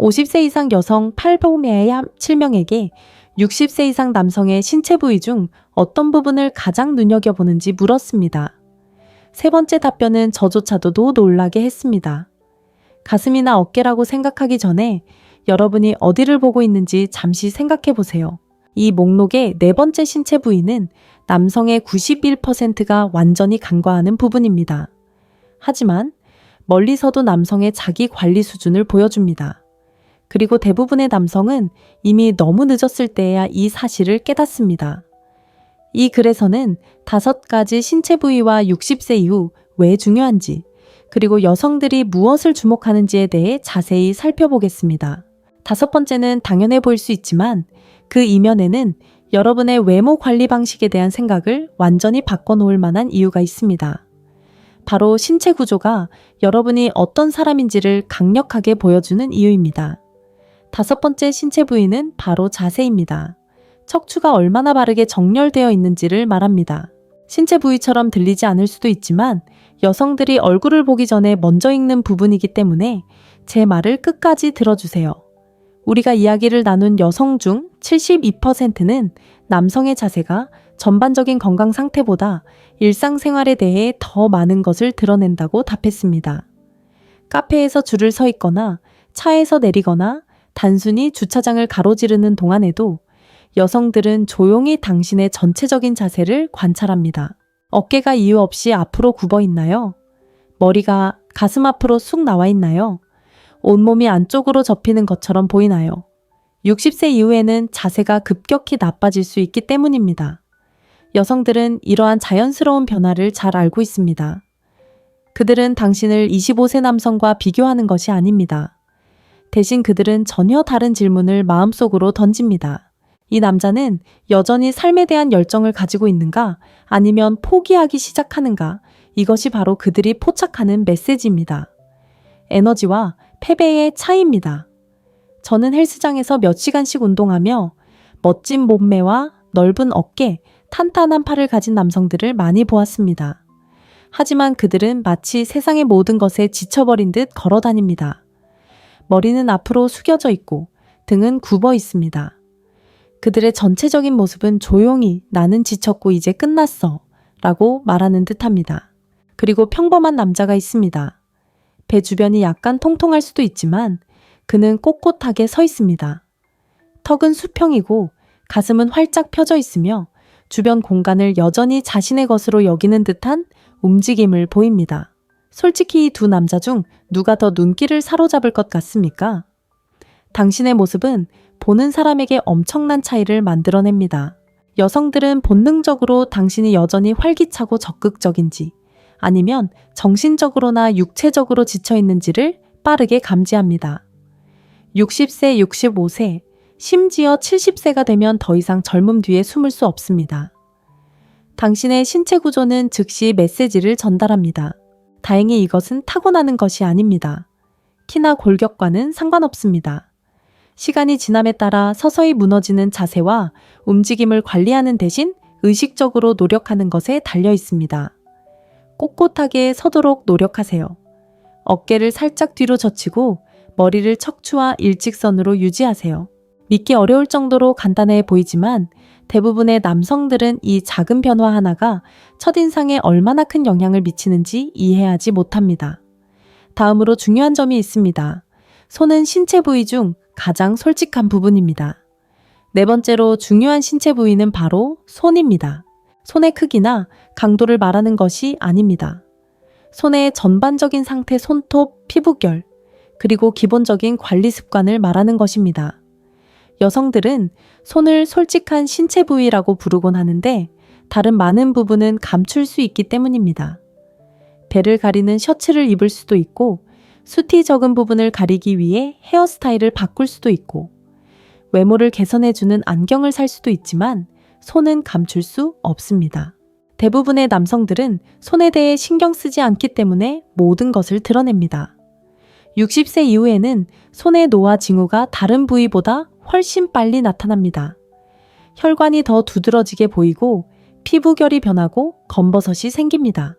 50세 이상 여성 800명 7명에게 60세 이상 남성의 신체 부위 중 어떤 부분을 가장 눈여겨보는지 물었습니다. 세 번째 답변은 저조차도 놀라게 했습니다. 가슴이나 어깨라고 생각하기 전에 여러분이 어디를 보고 있는지 잠시 생각해 보세요. 이 목록의 네 번째 신체 부위는 남성의 91%가 완전히 간과하는 부분입니다. 하지만 멀리서도 남성의 자기 관리 수준을 보여줍니다. 그리고 대부분의 남성은 이미 너무 늦었을 때야 이 사실을 깨닫습니다. 이 글에서는 5가지 신체 부위와 60세 이후 왜 중요한지, 그리고 여성들이 무엇을 주목하는지에 대해 자세히 살펴보겠습니다. 5번째는 당연해 보일 수 있지만 그 이면에는 여러분의 외모 관리 방식에 대한 생각을 완전히 바꿔놓을 만한 이유가 있습니다. 바로 신체 구조가 여러분이 어떤 사람인지를 강력하게 보여주는 이유입니다. 5번째 신체 부위는 바로 자세입니다. 척추가 얼마나 바르게 정렬되어 있는지를 말합니다. 신체 부위처럼 들리지 않을 수도 있지만 여성들이 얼굴을 보기 전에 먼저 읽는 부분이기 때문에 제 말을 끝까지 들어주세요. 우리가 이야기를 나눈 여성 중 72%는 남성의 자세가 전반적인 건강 상태보다 일상생활에 대해 더 많은 것을 드러낸다고 답했습니다. 카페에서 줄을 서 있거나 차에서 내리거나 단순히 주차장을 가로지르는 동안에도 여성들은 조용히 당신의 전체적인 자세를 관찰합니다. 어깨가 이유 없이 앞으로 굽어 있나요? 머리가 가슴 앞으로 쑥 나와 있나요? 온몸이 안쪽으로 접히는 것처럼 보이나요? 60세 이후에는 자세가 급격히 나빠질 수 있기 때문입니다. 여성들은 이러한 자연스러운 변화를 잘 알고 있습니다. 그들은 당신을 25세 남성과 비교하는 것이 아닙니다. 대신 그들은 전혀 다른 질문을 마음속으로 던집니다. 이 남자는 여전히 삶에 대한 열정을 가지고 있는가? 아니면 포기하기 시작하는가? 이것이 바로 그들이 포착하는 메시지입니다. 에너지와 패배의 차이입니다. 저는 헬스장에서 몇 시간씩 운동하며 멋진 몸매와 넓은 어깨, 탄탄한 팔을 가진 남성들을 많이 보았습니다. 하지만 그들은 마치 세상의 모든 것에 지쳐버린 듯 걸어 다닙니다. 머리는 앞으로 숙여져 있고 등은 굽어 있습니다. 그들의 전체적인 모습은 조용히 나는 지쳤고 이제 끝났어 라고 말하는 듯합니다. 그리고 평범한 남자가 있습니다. 배 주변이 약간 통통할 수도 있지만 그는 꼿꼿하게 서 있습니다. 턱은 수평이고 가슴은 활짝 펴져 있으며 주변 공간을 여전히 자신의 것으로 여기는 듯한 움직임을 보입니다. 솔직히 이 두 남자 중 누가 더 눈길을 사로잡을 것 같습니까? 당신의 모습은 보는 사람에게 엄청난 차이를 만들어냅니다. 여성들은 본능적으로 당신이 여전히 활기차고 적극적인지 아니면 정신적으로나 육체적으로 지쳐 있는지를 빠르게 감지합니다. 60세, 65세, 심지어 70세가 되면 더 이상 젊음 뒤에 숨을 수 없습니다. 당신의 신체 구조는 즉시 메시지를 전달합니다. 다행히 이것은 타고나는 것이 아닙니다. 키나 골격과는 상관없습니다. 시간이 지남에 따라 서서히 무너지는 자세와 움직임을 관리하는 대신 의식적으로 노력하는 것에 달려 있습니다. 꼿꼿하게 서도록 노력하세요. 어깨를 살짝 뒤로 젖히고 머리를 척추와 일직선으로 유지하세요. 믿기 어려울 정도로 간단해 보이지만 대부분의 남성들은 이 작은 변화 하나가 첫인상에 얼마나 큰 영향을 미치는지 이해하지 못합니다. 다음으로 중요한 점이 있습니다. 손은 신체 부위 중 가장 솔직한 부분입니다. 네 번째로 중요한 신체 부위는 바로 손입니다. 손의 크기나 강도를 말하는 것이 아닙니다. 손의 전반적인 상태, 손톱, 피부결, 그리고 기본적인 관리 습관을 말하는 것입니다. 여성들은 손을 솔직한 신체 부위라고 부르곤 하는데 다른 많은 부분은 감출 수 있기 때문입니다. 배를 가리는 셔츠를 입을 수도 있고 숱이 적은 부분을 가리기 위해 헤어스타일을 바꿀 수도 있고 외모를 개선해주는 안경을 살 수도 있지만 손은 감출 수 없습니다. 대부분의 남성들은 손에 대해 신경 쓰지 않기 때문에 모든 것을 드러냅니다. 60세 이후에는 손의 노화 징후가 다른 부위보다 훨씬 빨리 나타납니다. 혈관이 더 두드러지게 보이고 피부결이 변하고 검버섯이 생깁니다.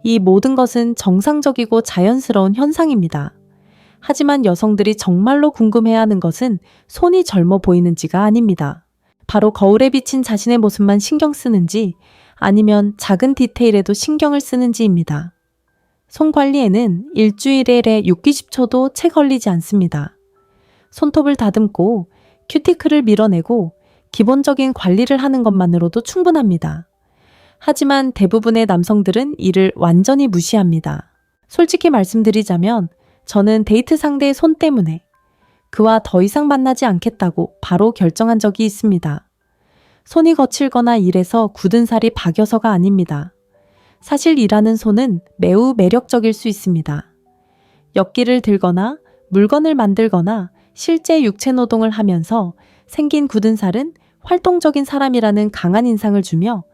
이 모든 것은 정상적이고 자연스러운 현상입니다. 하지만 여성들이 정말로 궁금해하는 것은 손이 젊어 보이는지가 아닙니다. 바로 거울에 비친 자신의 모습만 신경 쓰는지 아니면 작은 디테일에도 신경을 쓰는지입니다. 손 관리에는 일주일에 6-20초도 채 걸리지 않습니다. 손톱을 다듬고 큐티클을 밀어내고 기본적인 관리를 하는 것만으로도 충분합니다. 하지만 대부분의 남성들은 이를 완전히 무시합니다. 솔직히 말씀드리자면 저는 데이트 상대의 손 때문에 그와 더 이상 만나지 않겠다고 바로 결정한 적이 있습니다. 손이 거칠거나 일해서 굳은 살이 박여서가 아닙니다. 사실 일하는 손은 매우 매력적일 수 있습니다. 엽기를 들거나 물건을 만들거나 실제 육체 노동을 하면서 생긴 굳은 살은 활동적인 사람이라는 강한 인상을 주며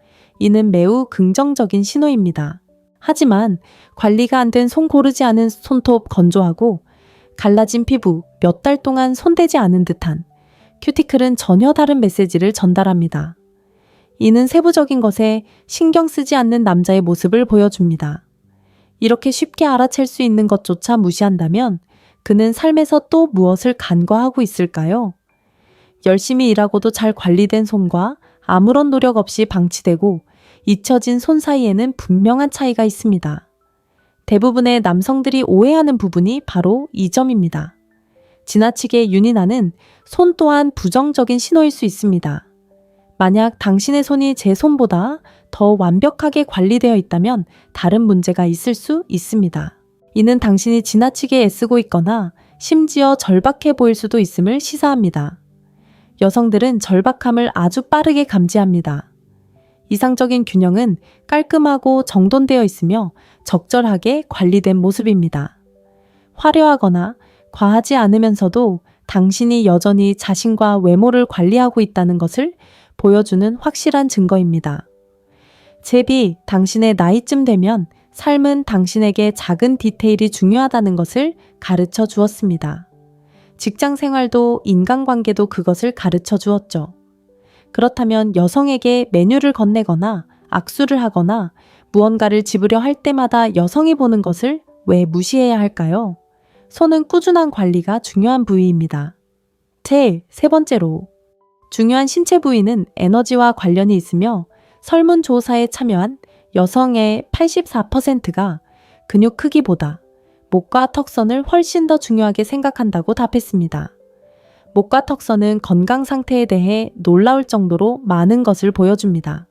이는 매우 긍정적인 신호입니다. 하지만 관리가 안 된 손 고르지 않은 손톱 건조하고 갈라진 피부 몇 달 동안 손대지 않은 듯한 큐티클은 전혀 다른 메시지를 전달합니다. 이는 세부적인 것에 신경 쓰지 않는 남자의 모습을 보여줍니다. 이렇게 쉽게 알아챌 수 있는 것조차 무시한다면 그는 삶에서 또 무엇을 간과하고 있을까요? 열심히 일하고도 잘 관리된 손과 아무런 노력 없이 방치되고 잊혀진 손 사이에는 분명한 차이가 있습니다. 대부분의 남성들이 오해하는 부분이 바로 이 점입니다. 지나치게 윤이 나는 손 또한 부정적인 신호일 수 있습니다. 만약 당신의 손이 제 손보다 더 완벽하게 관리되어 있다면 다른 문제가 있을 수 있습니다. 이는 당신이 지나치게 애쓰고 있거나 심지어 절박해 보일 수도 있음을 시사합니다. 여성들은 절박함을 아주 빠르게 감지합니다. 이상적인 균형은 깔끔하고 정돈되어 있으며 적절하게 관리된 모습입니다. 화려하거나 과하지 않으면서도 당신이 여전히 자신과 외모를 관리하고 있다는 것을 보여주는 확실한 증거입니다. 제비, 당신의 나이쯤 되면 삶은 당신에게 작은 디테일이 중요하다는 것을 가르쳐 주었습니다. 직장 생활도 인간관계도 그것을 가르쳐 주었죠. 그렇다면 여성에게 메뉴를 건네거나 악수를 하거나 무언가를 집으려 할 때마다 여성이 보는 것을 왜 무시해야 할까요? 손은 꾸준한 관리가 중요한 부위입니다. 세 번째로, 중요한 신체 부위는 에너지와 관련이 있으며 설문조사에 참여한 여성의 84%가 근육 크기보다 목과 턱선을 훨씬 더 중요하게 생각한다고 답했습니다. 목과 턱선은 건강 상태에 대해 놀라울 정도로 많은 것을 보여줍니다.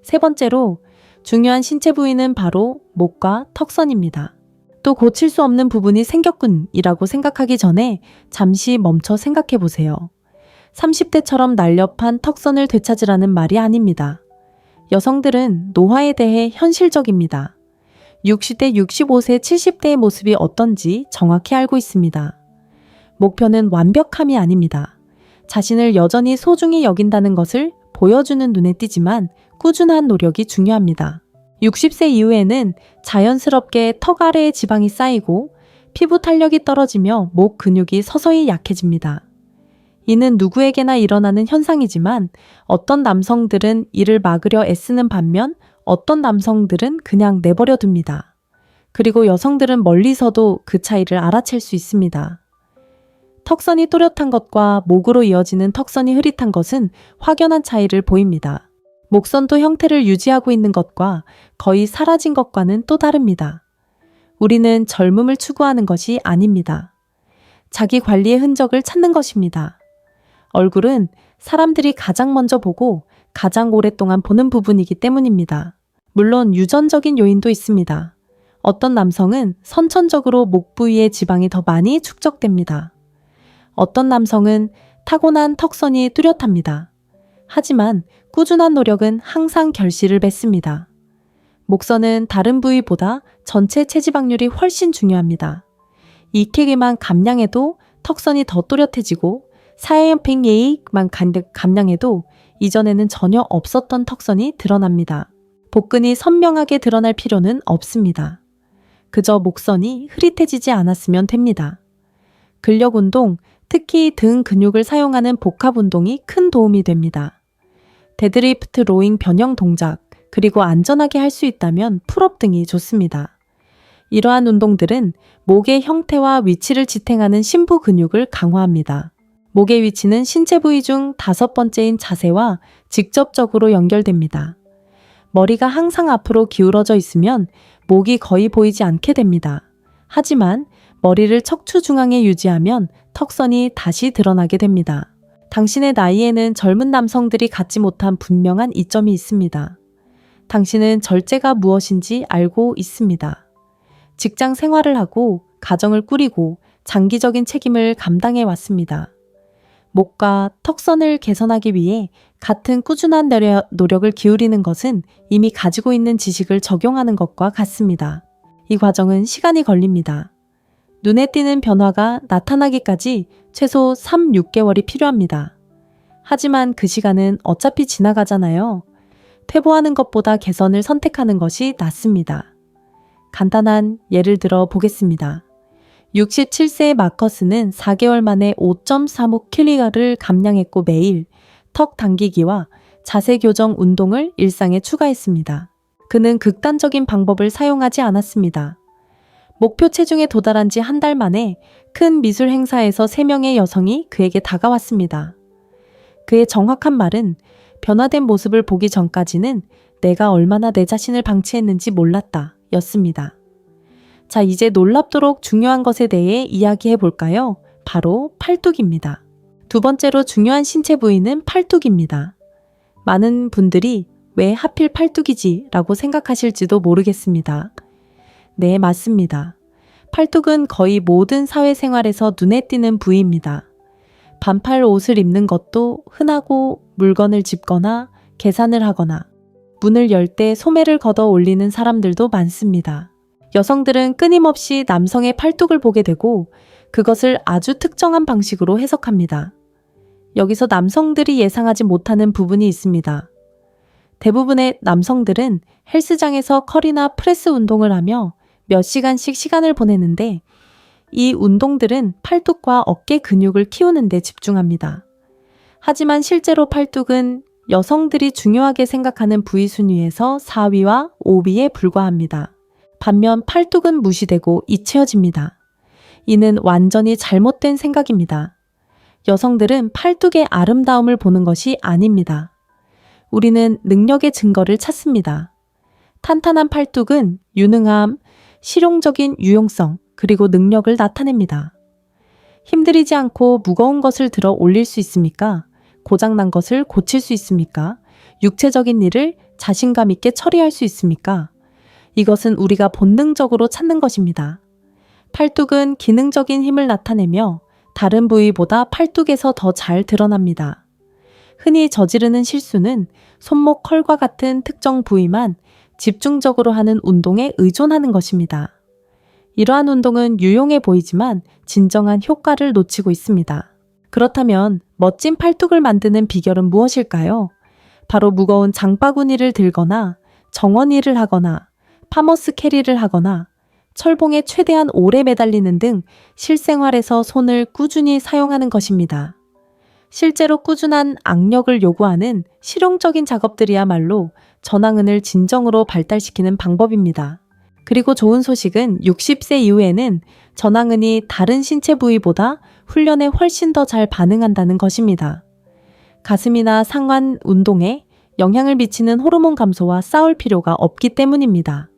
세 번째로, 중요한 신체 부위는 바로 목과 턱선입니다. 또 고칠 수 없는 부분이 생겼군이라고 생각하기 전에 잠시 멈춰 생각해 보세요. 30대처럼 날렵한 턱선을 되찾으라는 말이 아닙니다. 여성들은 노화에 대해 현실적입니다. 60대, 65세, 70대의 모습이 어떤지 정확히 알고 있습니다. 목표는 완벽함이 아닙니다. 자신을 여전히 소중히 여긴다는 것을 보여주는 눈에 띄지만 꾸준한 노력이 중요합니다. 60세 이후에는 자연스럽게 턱 아래에 지방이 쌓이고 피부 탄력이 떨어지며 목 근육이 서서히 약해집니다. 이는 누구에게나 일어나는 현상이지만 어떤 남성들은 이를 막으려 애쓰는 반면 어떤 남성들은 그냥 내버려 둡니다. 그리고 여성들은 멀리서도 그 차이를 알아챌 수 있습니다. 턱선이 또렷한 것과 목으로 이어지는 턱선이 흐릿한 것은 확연한 차이를 보입니다. 목선도 형태를 유지하고 있는 것과 거의 사라진 것과는 또 다릅니다. 우리는 젊음을 추구하는 것이 아닙니다. 자기 관리의 흔적을 찾는 것입니다. 얼굴은 사람들이 가장 먼저 보고 가장 오랫동안 보는 부분이기 때문입니다. 물론 유전적인 요인도 있습니다. 어떤 남성은 선천적으로 목 부위의 지방이 더 많이 축적됩니다. 어떤 남성은 타고난 턱선이 뚜렷합니다. 하지만 꾸준한 노력은 항상 결실을 맺습니다. 목선은 다른 부위보다 전체 체지방률이 훨씬 중요합니다. 2kg만 감량해도 턱선이 더 또렷해지고 4-만 감량해도 이전에는 전혀 없었던 턱선이 드러납니다. 복근이 선명하게 드러날 필요는 없습니다. 그저 목선이 흐릿해지지 않았으면 됩니다. 근력 운동, 특히 등 근육을 사용하는 복합 운동이 큰 도움이 됩니다. 데드리프트, 로잉, 변형 동작, 그리고 안전하게 할 수 있다면 풀업 등이 좋습니다. 이러한 운동들은 목의 형태와 위치를 지탱하는 심부 근육을 강화합니다. 목의 위치는 신체 부위 중 5번째인 자세와 직접적으로 연결됩니다. 머리가 항상 앞으로 기울어져 있으면 목이 거의 보이지 않게 됩니다. 하지만 머리를 척추 중앙에 유지하면 턱선이 다시 드러나게 됩니다. 당신의 나이에는 젊은 남성들이 갖지 못한 분명한 이점이 있습니다. 당신은 절제가 무엇인지 알고 있습니다. 직장 생활을 하고 가정을 꾸리고 장기적인 책임을 감당해 왔습니다. 목과 턱선을 개선하기 위해 같은 꾸준한 노력을 기울이는 것은 이미 가지고 있는 지식을 적용하는 것과 같습니다. 이 과정은 시간이 걸립니다. 눈에 띄는 변화가 나타나기까지 최소 3-6개월이 필요합니다. 하지만 그 시간은 어차피 지나가잖아요. 퇴보하는 것보다 개선을 선택하는 것이 낫습니다. 간단한 예를 들어 보겠습니다. 67세의 마커스는 4개월 만에 5.35kg를 감량했고 매일 턱 당기기와 자세 교정 운동을 일상에 추가했습니다. 그는 극단적인 방법을 사용하지 않았습니다. 목표 체중에 도달한 지 한 달 만에 큰 미술 행사에서 3명의 여성이 그에게 다가왔습니다. 그의 정확한 말은 변화된 모습을 보기 전까지는 내가 얼마나 내 자신을 방치했는지 몰랐다 였습니다. 자, 이제 놀랍도록 중요한 것에 대해 이야기해 볼까요? 바로 팔뚝입니다. 두 번째로 중요한 신체 부위는 팔뚝입니다. 많은 분들이 왜 하필 팔뚝이지? 라고 생각하실지도 모르겠습니다. 네, 맞습니다. 팔뚝은 거의 모든 사회생활에서 눈에 띄는 부위입니다. 반팔 옷을 입는 것도 흔하고 물건을 짚거나 계산을 하거나 문을 열 때 소매를 걷어 올리는 사람들도 많습니다. 여성들은 끊임없이 남성의 팔뚝을 보게 되고 그것을 아주 특정한 방식으로 해석합니다. 여기서 남성들이 예상하지 못하는 부분이 있습니다. 대부분의 남성들은 헬스장에서 컬이나 프레스 운동을 하며 몇 시간씩 시간을 보내는데 이 운동들은 팔뚝과 어깨 근육을 키우는 데 집중합니다. 하지만 실제로 팔뚝은 여성들이 중요하게 생각하는 부위 순위에서 4위와 5위에 불과합니다. 반면 팔뚝은 무시되고 잊혀집니다. 이는 완전히 잘못된 생각입니다. 여성들은 팔뚝의 아름다움을 보는 것이 아닙니다. 우리는 능력의 증거를 찾습니다. 탄탄한 팔뚝은 유능함, 실용적인 유용성, 그리고 능력을 나타냅니다. 힘들이지 않고 무거운 것을 들어 올릴 수 있습니까? 고장난 것을 고칠 수 있습니까? 육체적인 일을 자신감 있게 처리할 수 있습니까? 이것은 우리가 본능적으로 찾는 것입니다. 팔뚝은 기능적인 힘을 나타내며 다른 부위보다 팔뚝에서 더 잘 드러납니다. 흔히 저지르는 실수는 손목 컬과 같은 특정 부위만 집중적으로 하는 운동에 의존하는 것입니다. 이러한 운동은 유용해 보이지만 진정한 효과를 놓치고 있습니다. 그렇다면 멋진 팔뚝을 만드는 비결은 무엇일까요? 바로 무거운 장바구니를 들거나 정원일을 하거나 파머스 캐리를 하거나 철봉에 최대한 오래 매달리는 등 실생활에서 손을 꾸준히 사용하는 것입니다. 실제로 꾸준한 악력을 요구하는 실용적인 작업들이야말로 전완근을 진정으로 발달시키는 방법입니다. 그리고 좋은 소식은 60세 이후에는 전완근이 다른 신체 부위보다 훈련에 훨씬 더 잘 반응한다는 것입니다. 가슴이나 상완 운동에 영향을 미치는 호르몬 감소와 싸울 필요가 없기 때문입니다.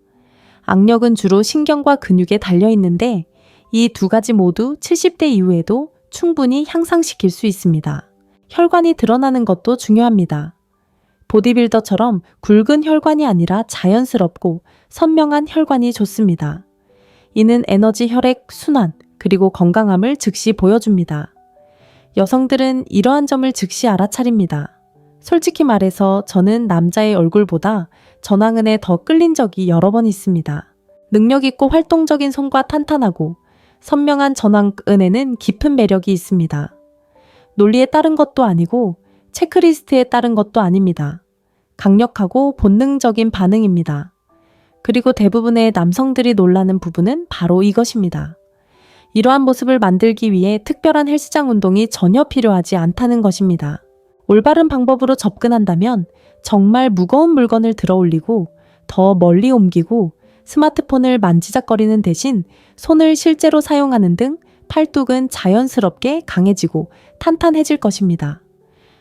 악력은 주로 신경과 근육에 달려 있는데 이 두 가지 모두 70대 이후에도 충분히 향상시킬 수 있습니다. 혈관이 드러나는 것도 중요합니다. 보디빌더처럼 굵은 혈관이 아니라 자연스럽고 선명한 혈관이 좋습니다. 이는 에너지 혈액 순환 그리고 건강함을 즉시 보여줍니다. 여성들은 이러한 점을 즉시 알아차립니다. 솔직히 말해서 저는 남자의 얼굴보다 전완근에 더 끌린 적이 여러 번 있습니다. 능력 있고 활동적인 손과 탄탄하고 선명한 전완근에는 깊은 매력이 있습니다. 논리에 따른 것도 아니고 체크리스트에 따른 것도 아닙니다. 강력하고 본능적인 반응입니다. 그리고 대부분의 남성들이 놀라는 부분은 바로 이것입니다. 이러한 모습을 만들기 위해 특별한 헬스장 운동이 전혀 필요하지 않다는 것입니다. 올바른 방법으로 접근한다면 정말 무거운 물건을 들어 올리고 더 멀리 옮기고 스마트폰을 만지작거리는 대신 손을 실제로 사용하는 등 팔뚝은 자연스럽게 강해지고 탄탄해질 것입니다.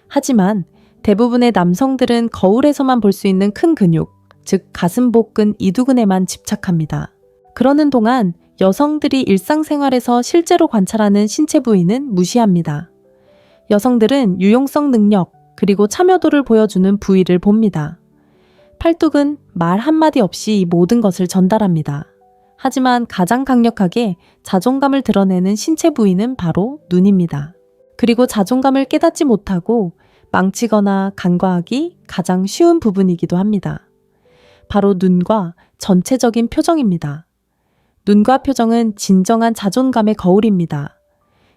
하지만 대부분의 남성들은 거울에서만 볼 수 있는 큰 근육, 즉 가슴 복근 이두근에만 집착합니다. 그러는 동안 여성들이 일상생활에서 실제로 관찰하는 신체 부위는 무시합니다. 여성들은 유용성 능력, 그리고 참여도를 보여주는 부위를 봅니다. 팔뚝은 말 한마디 없이 이 모든 것을 전달합니다. 하지만 가장 강력하게 자존감을 드러내는 신체 부위는 바로 눈입니다. 그리고 자존감을 깨닫지 못하고 망치거나 간과하기 가장 쉬운 부분이기도 합니다. 바로 눈과 전체적인 표정입니다. 눈과 표정은 진정한 자존감의 거울입니다.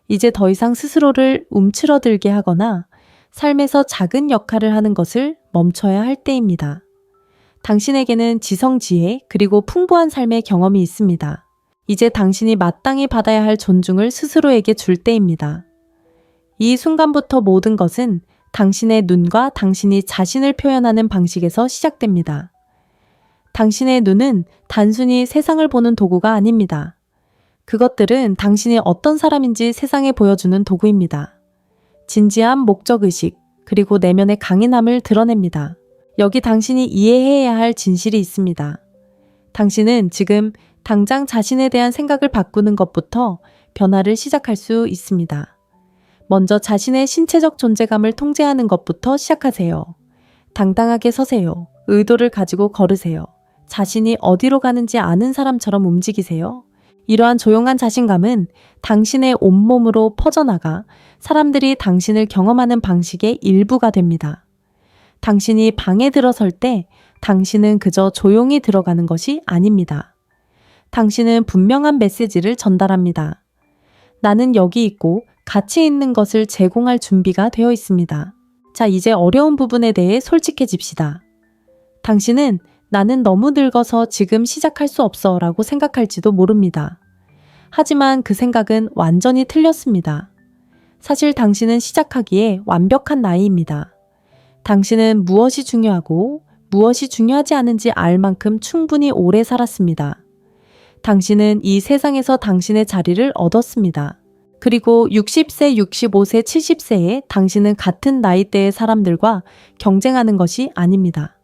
이제 더 이상 스스로를 움츠러들게 하거나 삶에서 작은 역할을 하는 것을 멈춰야 할 때입니다. 당신에게는 지성지혜 그리고 풍부한 삶의 경험이 있습니다. 이제 당신이 마땅히 받아야 할 존중을 스스로에게 줄 때입니다. 이 순간부터 모든 것은 당신의 눈과 당신이 자신을 표현하는 방식에서 시작됩니다. 당신의 눈은 단순히 세상을 보는 도구가 아닙니다. 그것들은 당신이 어떤 사람인지 세상에 보여주는 도구입니다. 진지한 목적의식, 그리고 내면의 강인함을 드러냅니다. 여기 당신이 이해해야 할 진실이 있습니다. 당신은 지금 당장 자신에 대한 생각을 바꾸는 것부터 변화를 시작할 수 있습니다. 먼저 자신의 신체적 존재감을 통제하는 것부터 시작하세요. 당당하게 서세요. 의도를 가지고 걸으세요. 자신이 어디로 가는지 아는 사람처럼 움직이세요. 이러한 조용한 자신감은 당신의 온몸으로 퍼져나가 사람들이 당신을 경험하는 방식의 일부가 됩니다. 당신이 방에 들어설 때 당신은 그저 조용히 들어가는 것이 아닙니다. 당신은 분명한 메시지를 전달합니다. 나는 여기 있고 가치 있는 것을 제공할 준비가 되어 있습니다. 자, 이제 어려운 부분에 대해 솔직해집시다. 당신은 나는 너무 늙어서 지금 시작할 수 없어 라고 생각할지도 모릅니다. 하지만 그 생각은 완전히 틀렸습니다. 사실 당신은 시작하기에 완벽한 나이입니다. 당신은 무엇이 중요하고 무엇이 중요하지 않은지 알 만큼 충분히 오래 살았습니다. 당신은 이 세상에서 당신의 자리를 얻었습니다. 그리고 60세, 65세, 70세에 당신은 같은 나이대의 사람들과 경쟁하는 것이 아닙니다.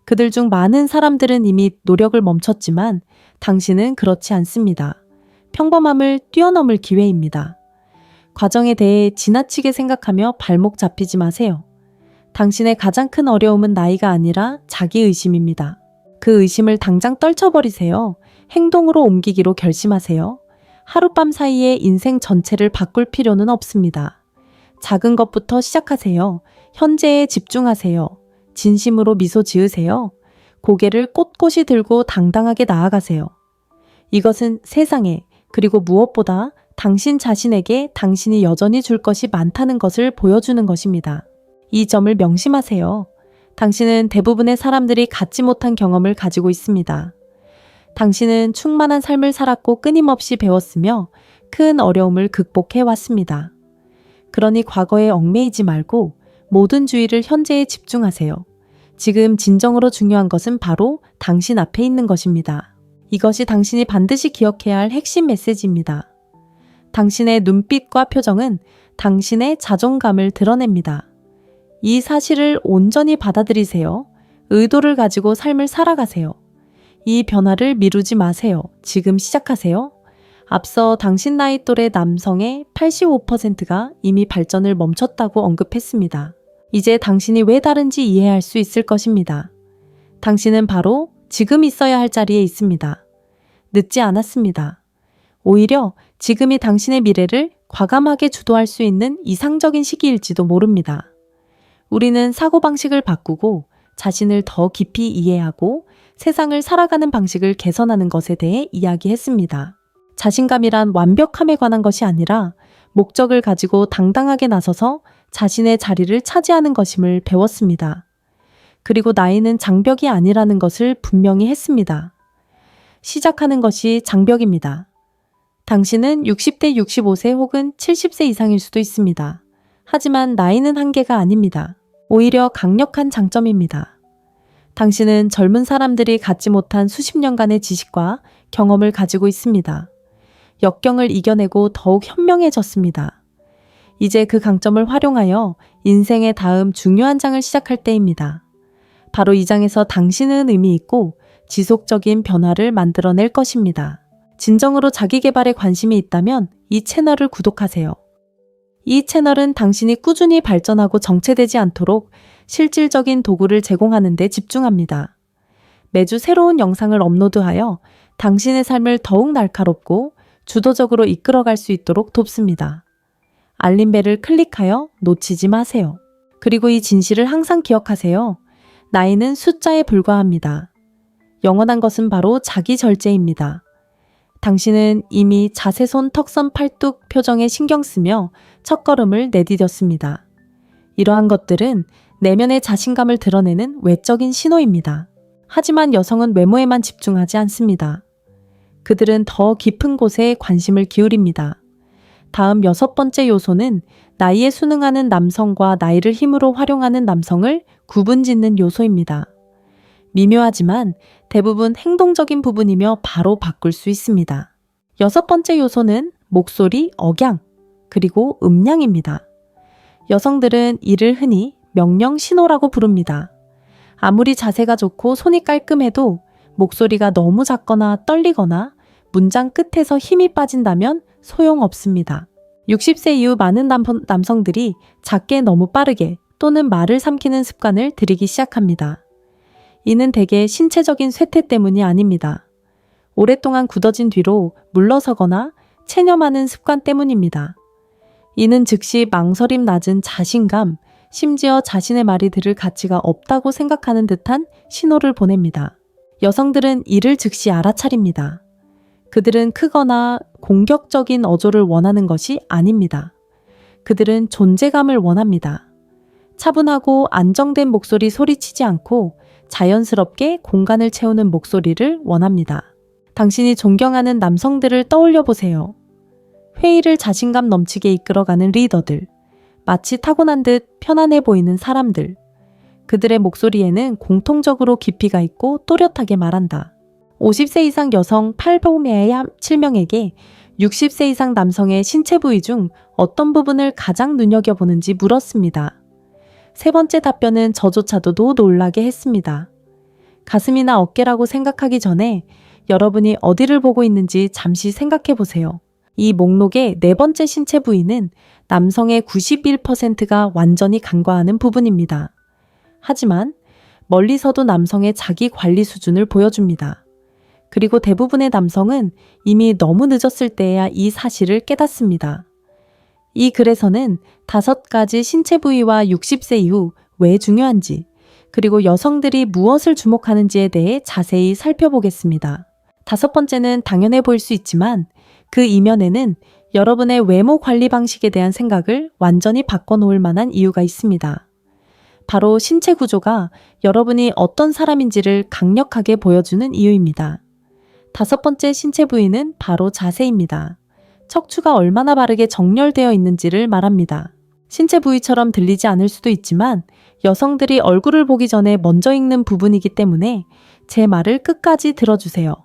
그들 중 많은 사람들은 이미 노력을 멈췄지만 당신은 그렇지 않습니다. 평범함을 뛰어넘을 기회입니다. 과정에 대해 지나치게 생각하며 발목 잡히지 마세요. 당신의 가장 큰 어려움은 나이가 아니라 자기의심입니다. 그 의심을 당장 떨쳐버리세요. 행동으로 옮기기로 결심하세요. 하룻밤 사이에 인생 전체를 바꿀 필요는 없습니다. 작은 것부터 시작하세요. 현재에 집중하세요. 진심으로 미소 지으세요. 고개를 꼿꼿이 들고 당당하게 나아가세요. 이것은 세상에, 그리고 무엇보다 당신 자신에게 당신이 여전히 줄 것이 많다는 것을 보여주는 것입니다. 이 점을 명심하세요. 당신은 대부분의 사람들이 갖지 못한 경험을 가지고 있습니다. 당신은 충만한 삶을 살았고 끊임없이 배웠으며 큰 어려움을 극복해 왔습니다. 그러니 과거에 얽매이지 말고 모든 주의를 현재에 집중하세요. 지금 진정으로 중요한 것은 바로 당신 앞에 있는 것입니다. 이것이 당신이 반드시 기억해야 할 핵심 메시지입니다. 당신의 눈빛과 표정은 당신의 자존감을 드러냅니다. 이 사실을 온전히 받아들이세요. 의도를 가지고 삶을 살아가세요. 이 변화를 미루지 마세요. 지금 시작하세요. 앞서 당신 나이 또래 남성의 85%가 이미 발전을 멈췄다고 언급했습니다. 이제 당신이 왜 다른지 이해할 수 있을 것입니다. 당신은 바로 지금 있어야 할 자리에 있습니다. 늦지 않았습니다. 오히려 지금이 당신의 미래를 과감하게 주도할 수 있는 이상적인 시기일지도 모릅니다. 우리는 사고방식을 바꾸고 자신을 더 깊이 이해하고 세상을 살아가는 방식을 개선하는 것에 대해 이야기했습니다. 자신감이란 완벽함에 관한 것이 아니라 목적을 가지고 당당하게 나서서 자신의 자리를 차지하는 것임을 배웠습니다. 그리고 나이는 장벽이 아니라는 것을 분명히 했습니다. 시작하는 것이 장벽입니다. 당신은 60대, 65세 혹은 70세 이상일 수도 있습니다. 하지만 나이는 한계가 아닙니다. 오히려 강력한 장점입니다. 당신은 젊은 사람들이 갖지 못한 수십 년간의 지식과 경험을 가지고 있습니다. 역경을 이겨내고 더욱 현명해졌습니다. 이제 그 강점을 활용하여 인생의 다음 중요한 장을 시작할 때입니다. 바로 이 장에서 당신은 의미 있고 지속적인 변화를 만들어낼 것입니다. 진정으로 자기 개발에 관심이 있다면 이 채널을 구독하세요. 이 채널은 당신이 꾸준히 발전하고 정체되지 않도록 실질적인 도구를 제공하는 데 집중합니다. 매주 새로운 영상을 업로드하여 당신의 삶을 더욱 날카롭고 주도적으로 이끌어갈 수 있도록 돕습니다. 알림벨을 클릭하여 놓치지 마세요. 그리고 이 진실을 항상 기억하세요. 나이는 숫자에 불과합니다. 영원한 것은 바로 자기 절제입니다. 당신은 이미 자세손 턱선 팔뚝 표정에 신경 쓰며 첫걸음을 내디뎠습니다. 이러한 것들은 내면의 자신감을 드러내는 외적인 신호입니다. 하지만 여성은 외모에만 집중하지 않습니다. 그들은 더 깊은 곳에 관심을 기울입니다. 다음 6번째 요소는 나이에 순응하는 남성과 나이를 힘으로 활용하는 남성을 구분짓는 요소입니다. 미묘하지만 대부분 행동적인 부분이며 바로 바꿀 수 있습니다. 6번째 요소는 목소리, 억양, 그리고 음량입니다. 여성들은 이를 흔히 명령 신호라고 부릅니다. 아무리 자세가 좋고 손이 깔끔해도 목소리가 너무 작거나 떨리거나 문장 끝에서 힘이 빠진다면 소용없습니다. 60세 이후 많은 남성들이 작게 너무 빠르게 또는 말을 삼키는 습관을 들이기 시작합니다. 이는 대개 신체적인 쇠퇴 때문이 아닙니다. 오랫동안 굳어진 뒤로 물러서거나 체념하는 습관 때문입니다. 이는 즉시 망설임 낮은 자신감, 심지어 자신의 말이 들을 가치가 없다고 생각하는 듯한 신호를 보냅니다. 여성들은 이를 즉시 알아차립니다. 그들은 크거나 공격적인 어조를 원하는 것이 아닙니다. 그들은 존재감을 원합니다. 차분하고 안정된 목소리 소리치지 않고 자연스럽게 공간을 채우는 목소리를 원합니다. 당신이 존경하는 남성들을 떠올려 보세요. 회의를 자신감 넘치게 이끌어가는 리더들, 마치 타고난 듯 편안해 보이는 사람들. 그들의 목소리에는 공통적으로 깊이가 있고 또렷하게 말한다. 50세 이상 여성 팔보메야 7명에게 60세 이상 남성의 신체 부위 중 어떤 부분을 가장 눈여겨보는지 물었습니다. 세 번째 답변은 저조차도 놀라게 했습니다. 가슴이나 어깨라고 생각하기 전에 여러분이 어디를 보고 있는지 잠시 생각해 보세요. 이 목록의 네 번째 신체 부위는 남성의 91%가 완전히 간과하는 부분입니다. 하지만 멀리서도 남성의 자기 관리 수준을 보여줍니다. 그리고 대부분의 남성은 이미 너무 늦었을 때에야 이 사실을 깨닫습니다. 이 글에서는 5가지 신체 부위와 60세 이후 왜 중요한지, 그리고 여성들이 무엇을 주목하는지에 대해 자세히 살펴보겠습니다. 5번째는 당연해 보일 수 있지만 그 이면에는 여러분의 외모 관리 방식에 대한 생각을 완전히 바꿔놓을 만한 이유가 있습니다. 바로 신체 구조가 여러분이 어떤 사람인지를 강력하게 보여주는 이유입니다. 5번째 신체 부위는 바로 자세입니다. 척추가 얼마나 바르게 정렬되어 있는지를 말합니다. 신체 부위처럼 들리지 않을 수도 있지만 여성들이 얼굴을 보기 전에 먼저 읽는 부분이기 때문에 제 말을 끝까지 들어주세요.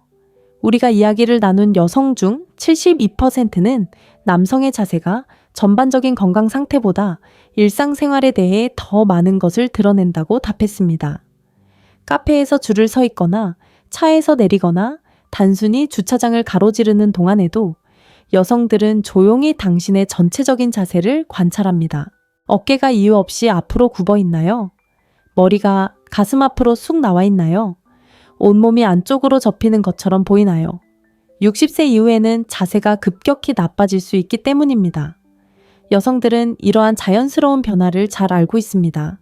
우리가 이야기를 나눈 여성 중 72%는 남성의 자세가 전반적인 건강 상태보다 일상생활에 대해 더 많은 것을 드러낸다고 답했습니다. 카페에서 줄을 서 있거나 차에서 내리거나 단순히 주차장을 가로지르는 동안에도 여성들은 조용히 당신의 전체적인 자세를 관찰합니다. 어깨가 이유 없이 앞으로 굽어 있나요? 머리가 가슴 앞으로 쑥 나와 있나요? 온몸이 안쪽으로 접히는 것처럼 보이나요? 60세 이후에는 자세가 급격히 나빠질 수 있기 때문입니다. 여성들은 이러한 자연스러운 변화를 잘 알고 있습니다.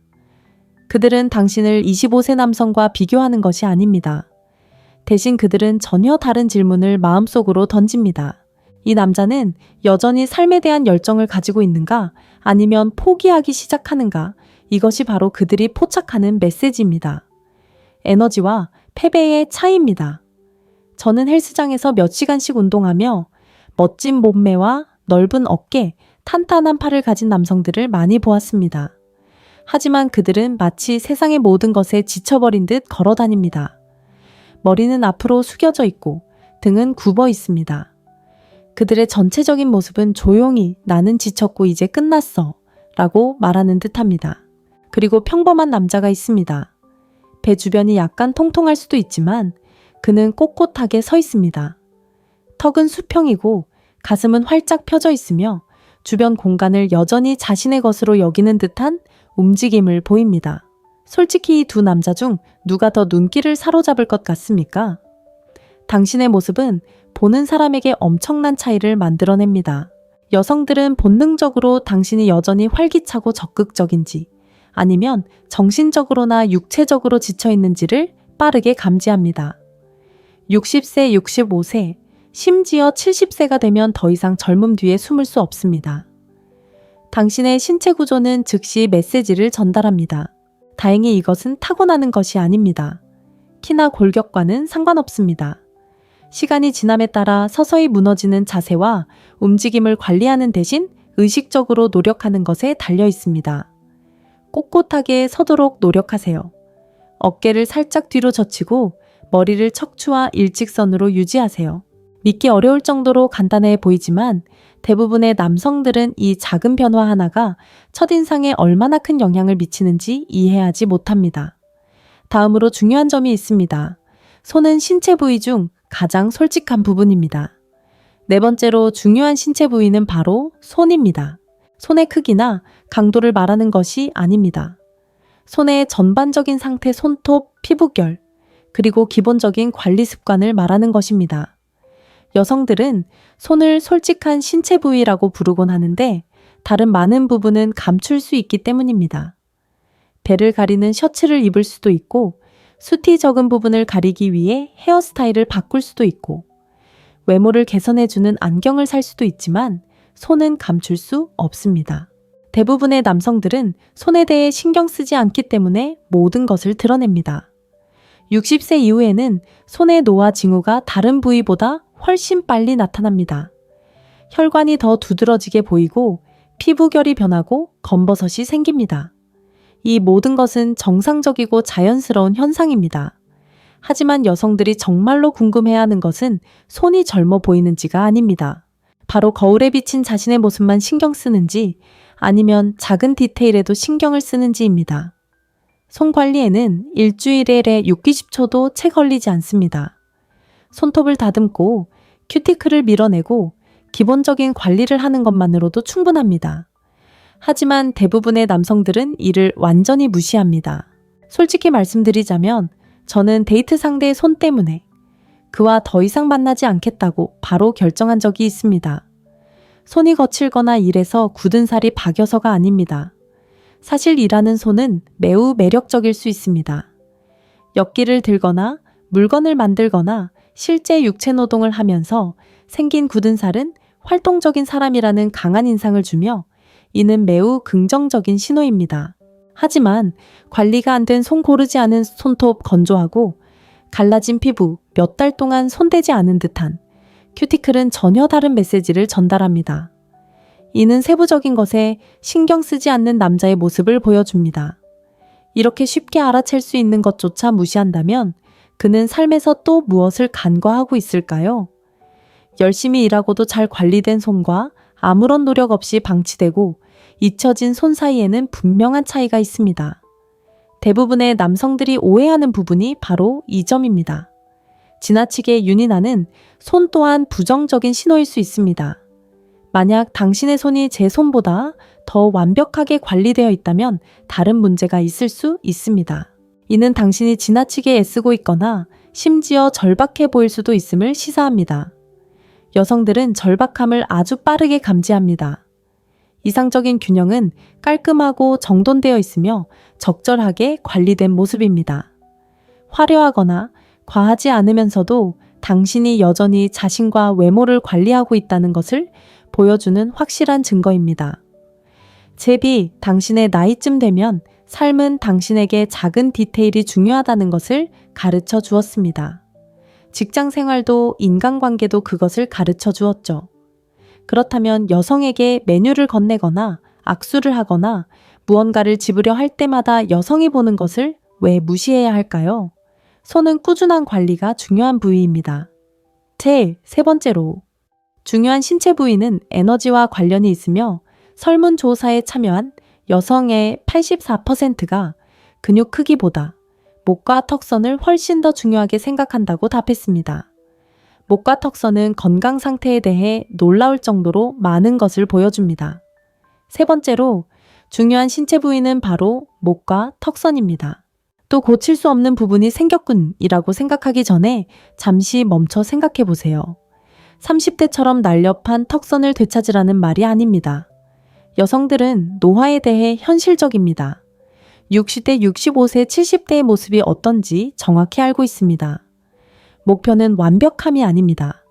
그들은 당신을 25세 남성과 비교하는 것이 아닙니다. 대신 그들은 전혀 다른 질문을 마음속으로 던집니다. 이 남자는 여전히 삶에 대한 열정을 가지고 있는가? 아니면 포기하기 시작하는가? 이것이 바로 그들이 포착하는 메시지입니다. 에너지와 패배의 차이입니다. 저는 헬스장에서 몇 시간씩 운동하며 멋진 몸매와 넓은 어깨, 탄탄한 팔을 가진 남성들을 많이 보았습니다. 하지만 그들은 마치 세상의 모든 것에 지쳐버린 듯 걸어 다닙니다. 머리는 앞으로 숙여져 있고 등은 굽어 있습니다. 그들의 전체적인 모습은 조용히 나는 지쳤고 이제 끝났어 라고 말하는 듯합니다. 그리고 평범한 남자가 있습니다. 배 주변이 약간 통통할 수도 있지만 그는 꼿꼿하게 서 있습니다. 턱은 수평이고 가슴은 활짝 펴져 있으며 주변 공간을 여전히 자신의 것으로 여기는 듯한 움직임을 보입니다. 솔직히 이 두 남자 중 누가 더 눈길을 사로잡을 것 같습니까? 당신의 모습은 보는 사람에게 엄청난 차이를 만들어냅니다. 여성들은 본능적으로 당신이 여전히 활기차고 적극적인지 아니면 정신적으로나 육체적으로 지쳐 있는지를 빠르게 감지합니다. 60세, 65세, 심지어 70세가 되면 더 이상 젊음 뒤에 숨을 수 없습니다. 당신의 신체 구조는 즉시 메시지를 전달합니다. 다행히 이것은 타고나는 것이 아닙니다. 키나 골격과는 상관없습니다. 시간이 지남에 따라 서서히 무너지는 자세와 움직임을 관리하는 대신 의식적으로 노력하는 것에 달려 있습니다. 꼿꼿하게 서도록 노력하세요. 어깨를 살짝 뒤로 젖히고 머리를 척추와 일직선으로 유지하세요. 믿기 어려울 정도로 간단해 보이지만 대부분의 남성들은 이 작은 변화 하나가 첫인상에 얼마나 큰 영향을 미치는지 이해하지 못합니다. 다음으로 중요한 점이 있습니다. 손은 신체 부위 중 가장 솔직한 부분입니다. 네 번째로 중요한 신체 부위는 바로 손입니다. 손의 크기나 강도를 말하는 것이 아닙니다. 손의 전반적인 상태, 손톱, 피부결, 그리고 기본적인 관리 습관을 말하는 것입니다. 여성들은 손을 솔직한 신체 부위라고 부르곤 하는데 다른 많은 부분은 감출 수 있기 때문입니다. 배를 가리는 셔츠를 입을 수도 있고 숱이 적은 부분을 가리기 위해 헤어스타일을 바꿀 수도 있고 외모를 개선해주는 안경을 살 수도 있지만 손은 감출 수 없습니다. 대부분의 남성들은 손에 대해 신경 쓰지 않기 때문에 모든 것을 드러냅니다. 60세 이후에는 손의 노화 징후가 다른 부위보다 훨씬 빨리 나타납니다. 혈관이 더 두드러지게 보이고 피부결이 변하고 검버섯이 생깁니다. 이 모든 것은 정상적이고 자연스러운 현상입니다. 하지만 여성들이 정말로 궁금해하는 것은 손이 젊어 보이는지가 아닙니다. 바로 거울에 비친 자신의 모습만 신경 쓰는지 아니면 작은 디테일에도 신경을 쓰는지입니다. 손 관리에는 일주일에 60초도 채 걸리지 않습니다. 손톱을 다듬고 큐티클을 밀어내고 기본적인 관리를 하는 것만으로도 충분합니다. 하지만 대부분의 남성들은 이를 완전히 무시합니다. 솔직히 말씀드리자면 저는 데이트 상대의 손 때문에 그와 더 이상 만나지 않겠다고 바로 결정한 적이 있습니다. 손이 거칠거나 일해서 굳은 살이 박여서가 아닙니다. 사실 일하는 손은 매우 매력적일 수 있습니다. 엿기를 들거나 물건을 만들거나 실제 육체 노동을 하면서 생긴 굳은 살은 활동적인 사람이라는 강한 인상을 주며 이는 매우 긍정적인 신호입니다. 하지만 관리가 안 된 손 고르지 않은 손톱 건조하고 갈라진 피부 몇 달 동안 손대지 않은 듯한 큐티클은 전혀 다른 메시지를 전달합니다. 이는 세부적인 것에 신경 쓰지 않는 남자의 모습을 보여줍니다. 이렇게 쉽게 알아챌 수 있는 것조차 무시한다면 그는 삶에서 또 무엇을 간과하고 있을까요? 열심히 일하고도 잘 관리된 손과 아무런 노력 없이 방치되고 잊혀진 손 사이에는 분명한 차이가 있습니다. 대부분의 남성들이 오해하는 부분이 바로 이 점입니다. 지나치게 윤이 나는 손 또한 부정적인 신호일 수 있습니다. 만약 당신의 손이 제 손보다 더 완벽하게 관리되어 있다면 다른 문제가 있을 수 있습니다. 이는 당신이 지나치게 애쓰고 있거나 심지어 절박해 보일 수도 있음을 시사합니다. 여성들은 절박함을 아주 빠르게 감지합니다. 이상적인 균형은 깔끔하고 정돈되어 있으며 적절하게 관리된 모습입니다. 화려하거나 과하지 않으면서도 당신이 여전히 자신과 외모를 관리하고 있다는 것을 보여주는 확실한 증거입니다. 제비, 당신의 나이쯤 되면 삶은 당신에게 작은 디테일이 중요하다는 것을 가르쳐 주었습니다. 직장 생활도 인간관계도 그것을 가르쳐 주었죠. 그렇다면 여성에게 메뉴를 건네거나 악수를 하거나 무언가를 집으려 할 때마다 여성이 보는 것을 왜 무시해야 할까요? 손은 꾸준한 관리가 중요한 부위입니다. 세 번째로, 중요한 신체 부위는 에너지와 관련이 있으며 설문조사에 참여한 여성의 84%가 근육 크기보다 목과 턱선을 훨씬 더 중요하게 생각한다고 답했습니다. 목과 턱선은 건강 상태에 대해 놀라울 정도로 많은 것을 보여줍니다. 세 번째로, 중요한 신체 부위는 바로 목과 턱선입니다. 또 고칠 수 없는 부분이 생겼군이라고 생각하기 전에 잠시 멈춰 생각해 보세요. 30대처럼 날렵한 턱선을 되찾으라는 말이 아닙니다. 여성들은 노화에 대해 현실적입니다. 60대, 65세, 70대의 모습이 어떤지 정확히 알고 있습니다. 목표는 완벽함이 아닙니다.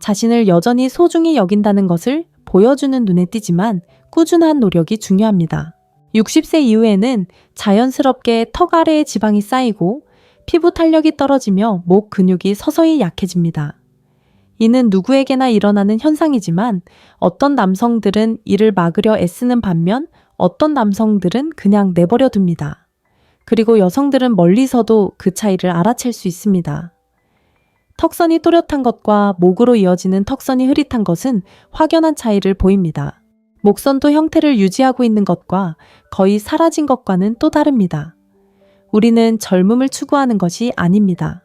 자신을 여전히 소중히 여긴다는 것을 보여주는 눈에 띄지만 꾸준한 노력이 중요합니다. 60세 이후에는 자연스럽게 턱 아래에 지방이 쌓이고 피부 탄력이 떨어지며 목 근육이 서서히 약해집니다. 이는 누구에게나 일어나는 현상이지만 어떤 남성들은 이를 막으려 애쓰는 반면 어떤 남성들은 그냥 내버려 둡니다. 그리고 여성들은 멀리서도 그 차이를 알아챌 수 있습니다. 턱선이 또렷한 것과 목으로 이어지는 턱선이 흐릿한 것은 확연한 차이를 보입니다. 목선도 형태를 유지하고 있는 것과 거의 사라진 것과는 또 다릅니다. 우리는 젊음을 추구하는 것이 아닙니다.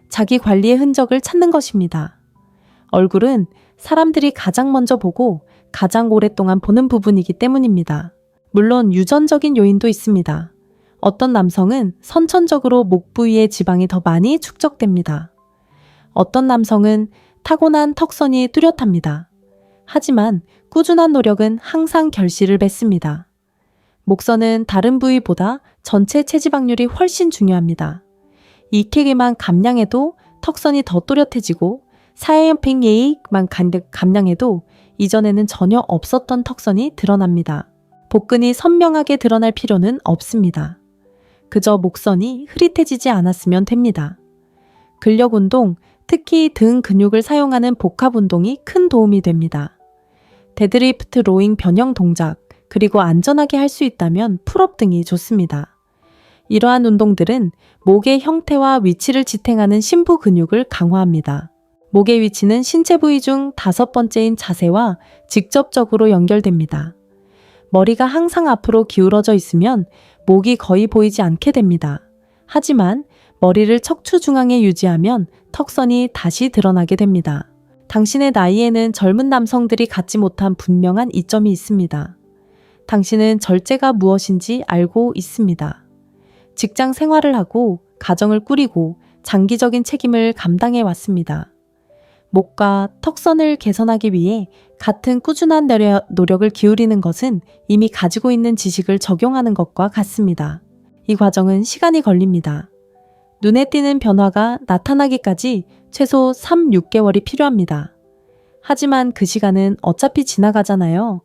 자기 관리의 흔적을 찾는 것입니다. 얼굴은 사람들이 가장 먼저 보고 가장 오랫동안 보는 부분이기 때문입니다. 물론 유전적인 요인도 있습니다. 어떤 남성은 선천적으로 목 부위의 지방이 더 많이 축적됩니다. 어떤 남성은 타고난 턱선이 뚜렷합니다. 하지만 꾸준한 노력은 항상 결실을 맺습니다. 목선은 다른 부위보다 전체 체지방률이 훨씬 중요합니다. 익히기만 감량해도 턱선이 더 또렷해지고 사행팽예익만 감량해도 이전에는 전혀 없었던 턱선이 드러납니다. 복근이 선명하게 드러날 필요는 없습니다. 그저 목선이 흐릿해지지 않았으면 됩니다. 근력 운동, 특히 등 근육을 사용하는 복합 운동이 큰 도움이 됩니다. 데드리프트, 로잉, 변형 동작, 그리고 안전하게 할 수 있다면 풀업 등이 좋습니다. 이러한 운동들은 목의 형태와 위치를 지탱하는 심부 근육을 강화합니다. 목의 위치는 신체 부위 중 5번째인 자세와 직접적으로 연결됩니다. 머리가 항상 앞으로 기울어져 있으면 목이 거의 보이지 않게 됩니다. 하지만 머리를 척추 중앙에 유지하면 턱선이 다시 드러나게 됩니다. 당신의 나이에는 젊은 남성들이 갖지 못한 분명한 이점이 있습니다. 당신은 절제가 무엇인지 알고 있습니다. 직장 생활을 하고 가정을 꾸리고 장기적인 책임을 감당해 왔습니다. 목과 턱선을 개선하기 위해 같은 꾸준한 노력을 기울이는 것은 이미 가지고 있는 지식을 적용하는 것과 같습니다. 이 과정은 시간이 걸립니다. 눈에 띄는 변화가 나타나기까지 최소 3, 6개월이 필요합니다. 하지만 그 시간은 어차피 지나가잖아요.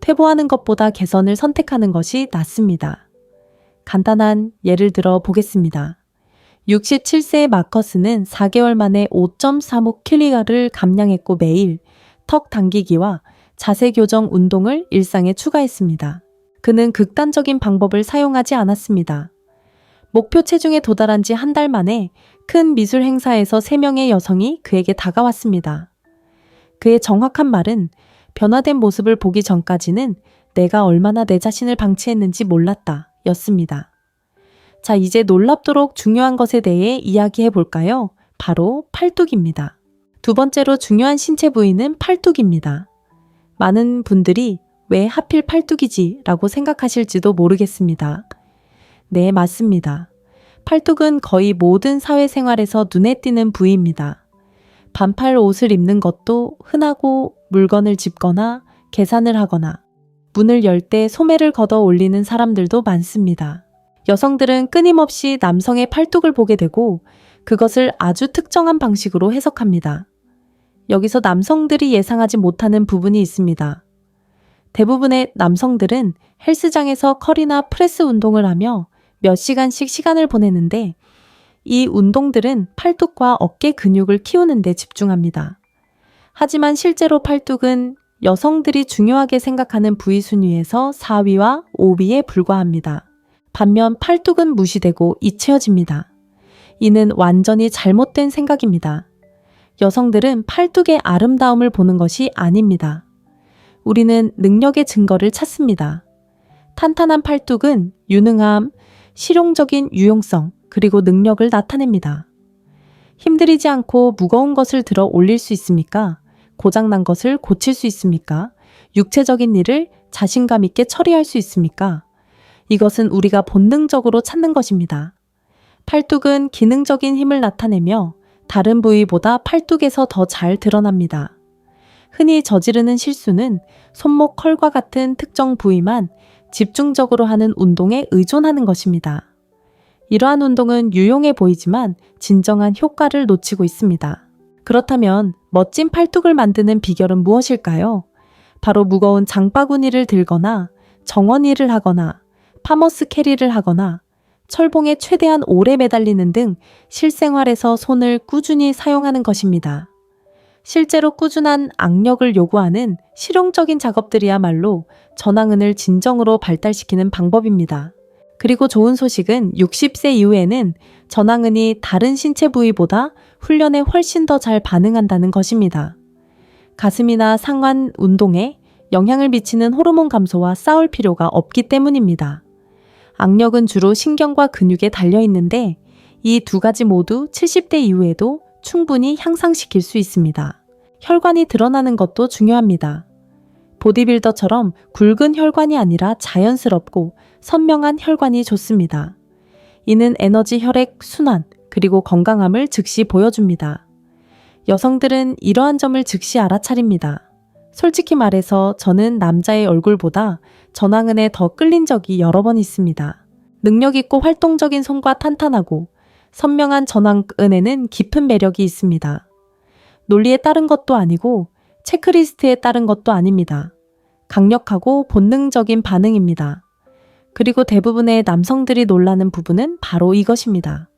퇴보하는 것보다 개선을 선택하는 것이 낫습니다. 간단한 예를 들어 보겠습니다. 67세의 마커스는 4개월 만에 5.35kg를 감량했고 매일 턱 당기기와 자세 교정 운동을 일상에 추가했습니다. 그는 극단적인 방법을 사용하지 않았습니다. 목표 체중에 도달한 지 한 달 만에 큰 미술 행사에서 3명의 여성이 그에게 다가왔습니다. 그의 정확한 말은 변화된 모습을 보기 전까지는 내가 얼마나 내 자신을 방치했는지 몰랐다 였습니다. 자, 이제 놀랍도록 중요한 것에 대해 이야기해 볼까요? 바로 팔뚝입니다. 두 번째로 중요한 신체 부위는 팔뚝입니다. 많은 분들이 왜 하필 팔뚝이지? 라고 생각하실지도 모르겠습니다. 네, 맞습니다. 팔뚝은 거의 모든 사회생활에서 눈에 띄는 부위입니다. 반팔 옷을 입는 것도 흔하고 물건을 짚거나 계산을 하거나 문을 열 때 소매를 걷어 올리는 사람들도 많습니다. 여성들은 끊임없이 남성의 팔뚝을 보게 되고 그것을 아주 특정한 방식으로 해석합니다. 여기서 남성들이 예상하지 못하는 부분이 있습니다. 대부분의 남성들은 헬스장에서 컬이나 프레스 운동을 하며 몇 시간씩 시간을 보내는데 이 운동들은 팔뚝과 어깨 근육을 키우는 데 집중합니다. 하지만 실제로 팔뚝은 여성들이 중요하게 생각하는 부위 순위에서 4위와 5위에 불과합니다. 반면 팔뚝은 무시되고 잊혀집니다. 이는 완전히 잘못된 생각입니다. 여성들은 팔뚝의 아름다움을 보는 것이 아닙니다. 우리는 능력의 증거를 찾습니다. 탄탄한 팔뚝은 유능함, 실용적인 유용성, 그리고 능력을 나타냅니다. 힘들이지 않고 무거운 것을 들어 올릴 수 있습니까? 고장난 것을 고칠 수 있습니까? 육체적인 일을 자신감 있게 처리할 수 있습니까? 이것은 우리가 본능적으로 찾는 것입니다. 팔뚝은 기능적인 힘을 나타내며 다른 부위보다 팔뚝에서 더 잘 드러납니다. 흔히 저지르는 실수는 손목 컬과 같은 특정 부위만 집중적으로 하는 운동에 의존하는 것입니다. 이러한 운동은 유용해 보이지만 진정한 효과를 놓치고 있습니다. 그렇다면 멋진 팔뚝을 만드는 비결은 무엇일까요? 바로 무거운 장바구니를 들거나 정원일을 하거나 파머스 캐리를 하거나 철봉에 최대한 오래 매달리는 등 실생활에서 손을 꾸준히 사용하는 것입니다. 실제로 꾸준한 악력을 요구하는 실용적인 작업들이야말로 전완근을 진정으로 발달시키는 방법입니다. 그리고 좋은 소식은 60세 이후에는 전완근이 다른 신체 부위보다 훈련에 훨씬 더 잘 반응한다는 것입니다. 가슴이나 상완 운동에 영향을 미치는 호르몬 감소와 싸울 필요가 없기 때문입니다. 악력은 주로 신경과 근육에 달려 있는데 이 두 가지 모두 70대 이후에도 충분히 향상시킬 수 있습니다. 혈관이 드러나는 것도 중요합니다. 보디빌더처럼 굵은 혈관이 아니라 자연스럽고 선명한 혈관이 좋습니다. 이는 에너지 혈액 순환 그리고 건강함을 즉시 보여줍니다. 여성들은 이러한 점을 즉시 알아차립니다. 솔직히 말해서 저는 남자의 얼굴보다 전완근에 더 끌린 적이 여러 번 있습니다. 능력 있고 활동적인 손과 탄탄하고 선명한 전완근에는 깊은 매력이 있습니다. 논리에 따른 것도 아니고 체크리스트에 따른 것도 아닙니다. 강력하고 본능적인 반응입니다. 그리고 대부분의 남성들이 놀라는 부분은 바로 이것입니다.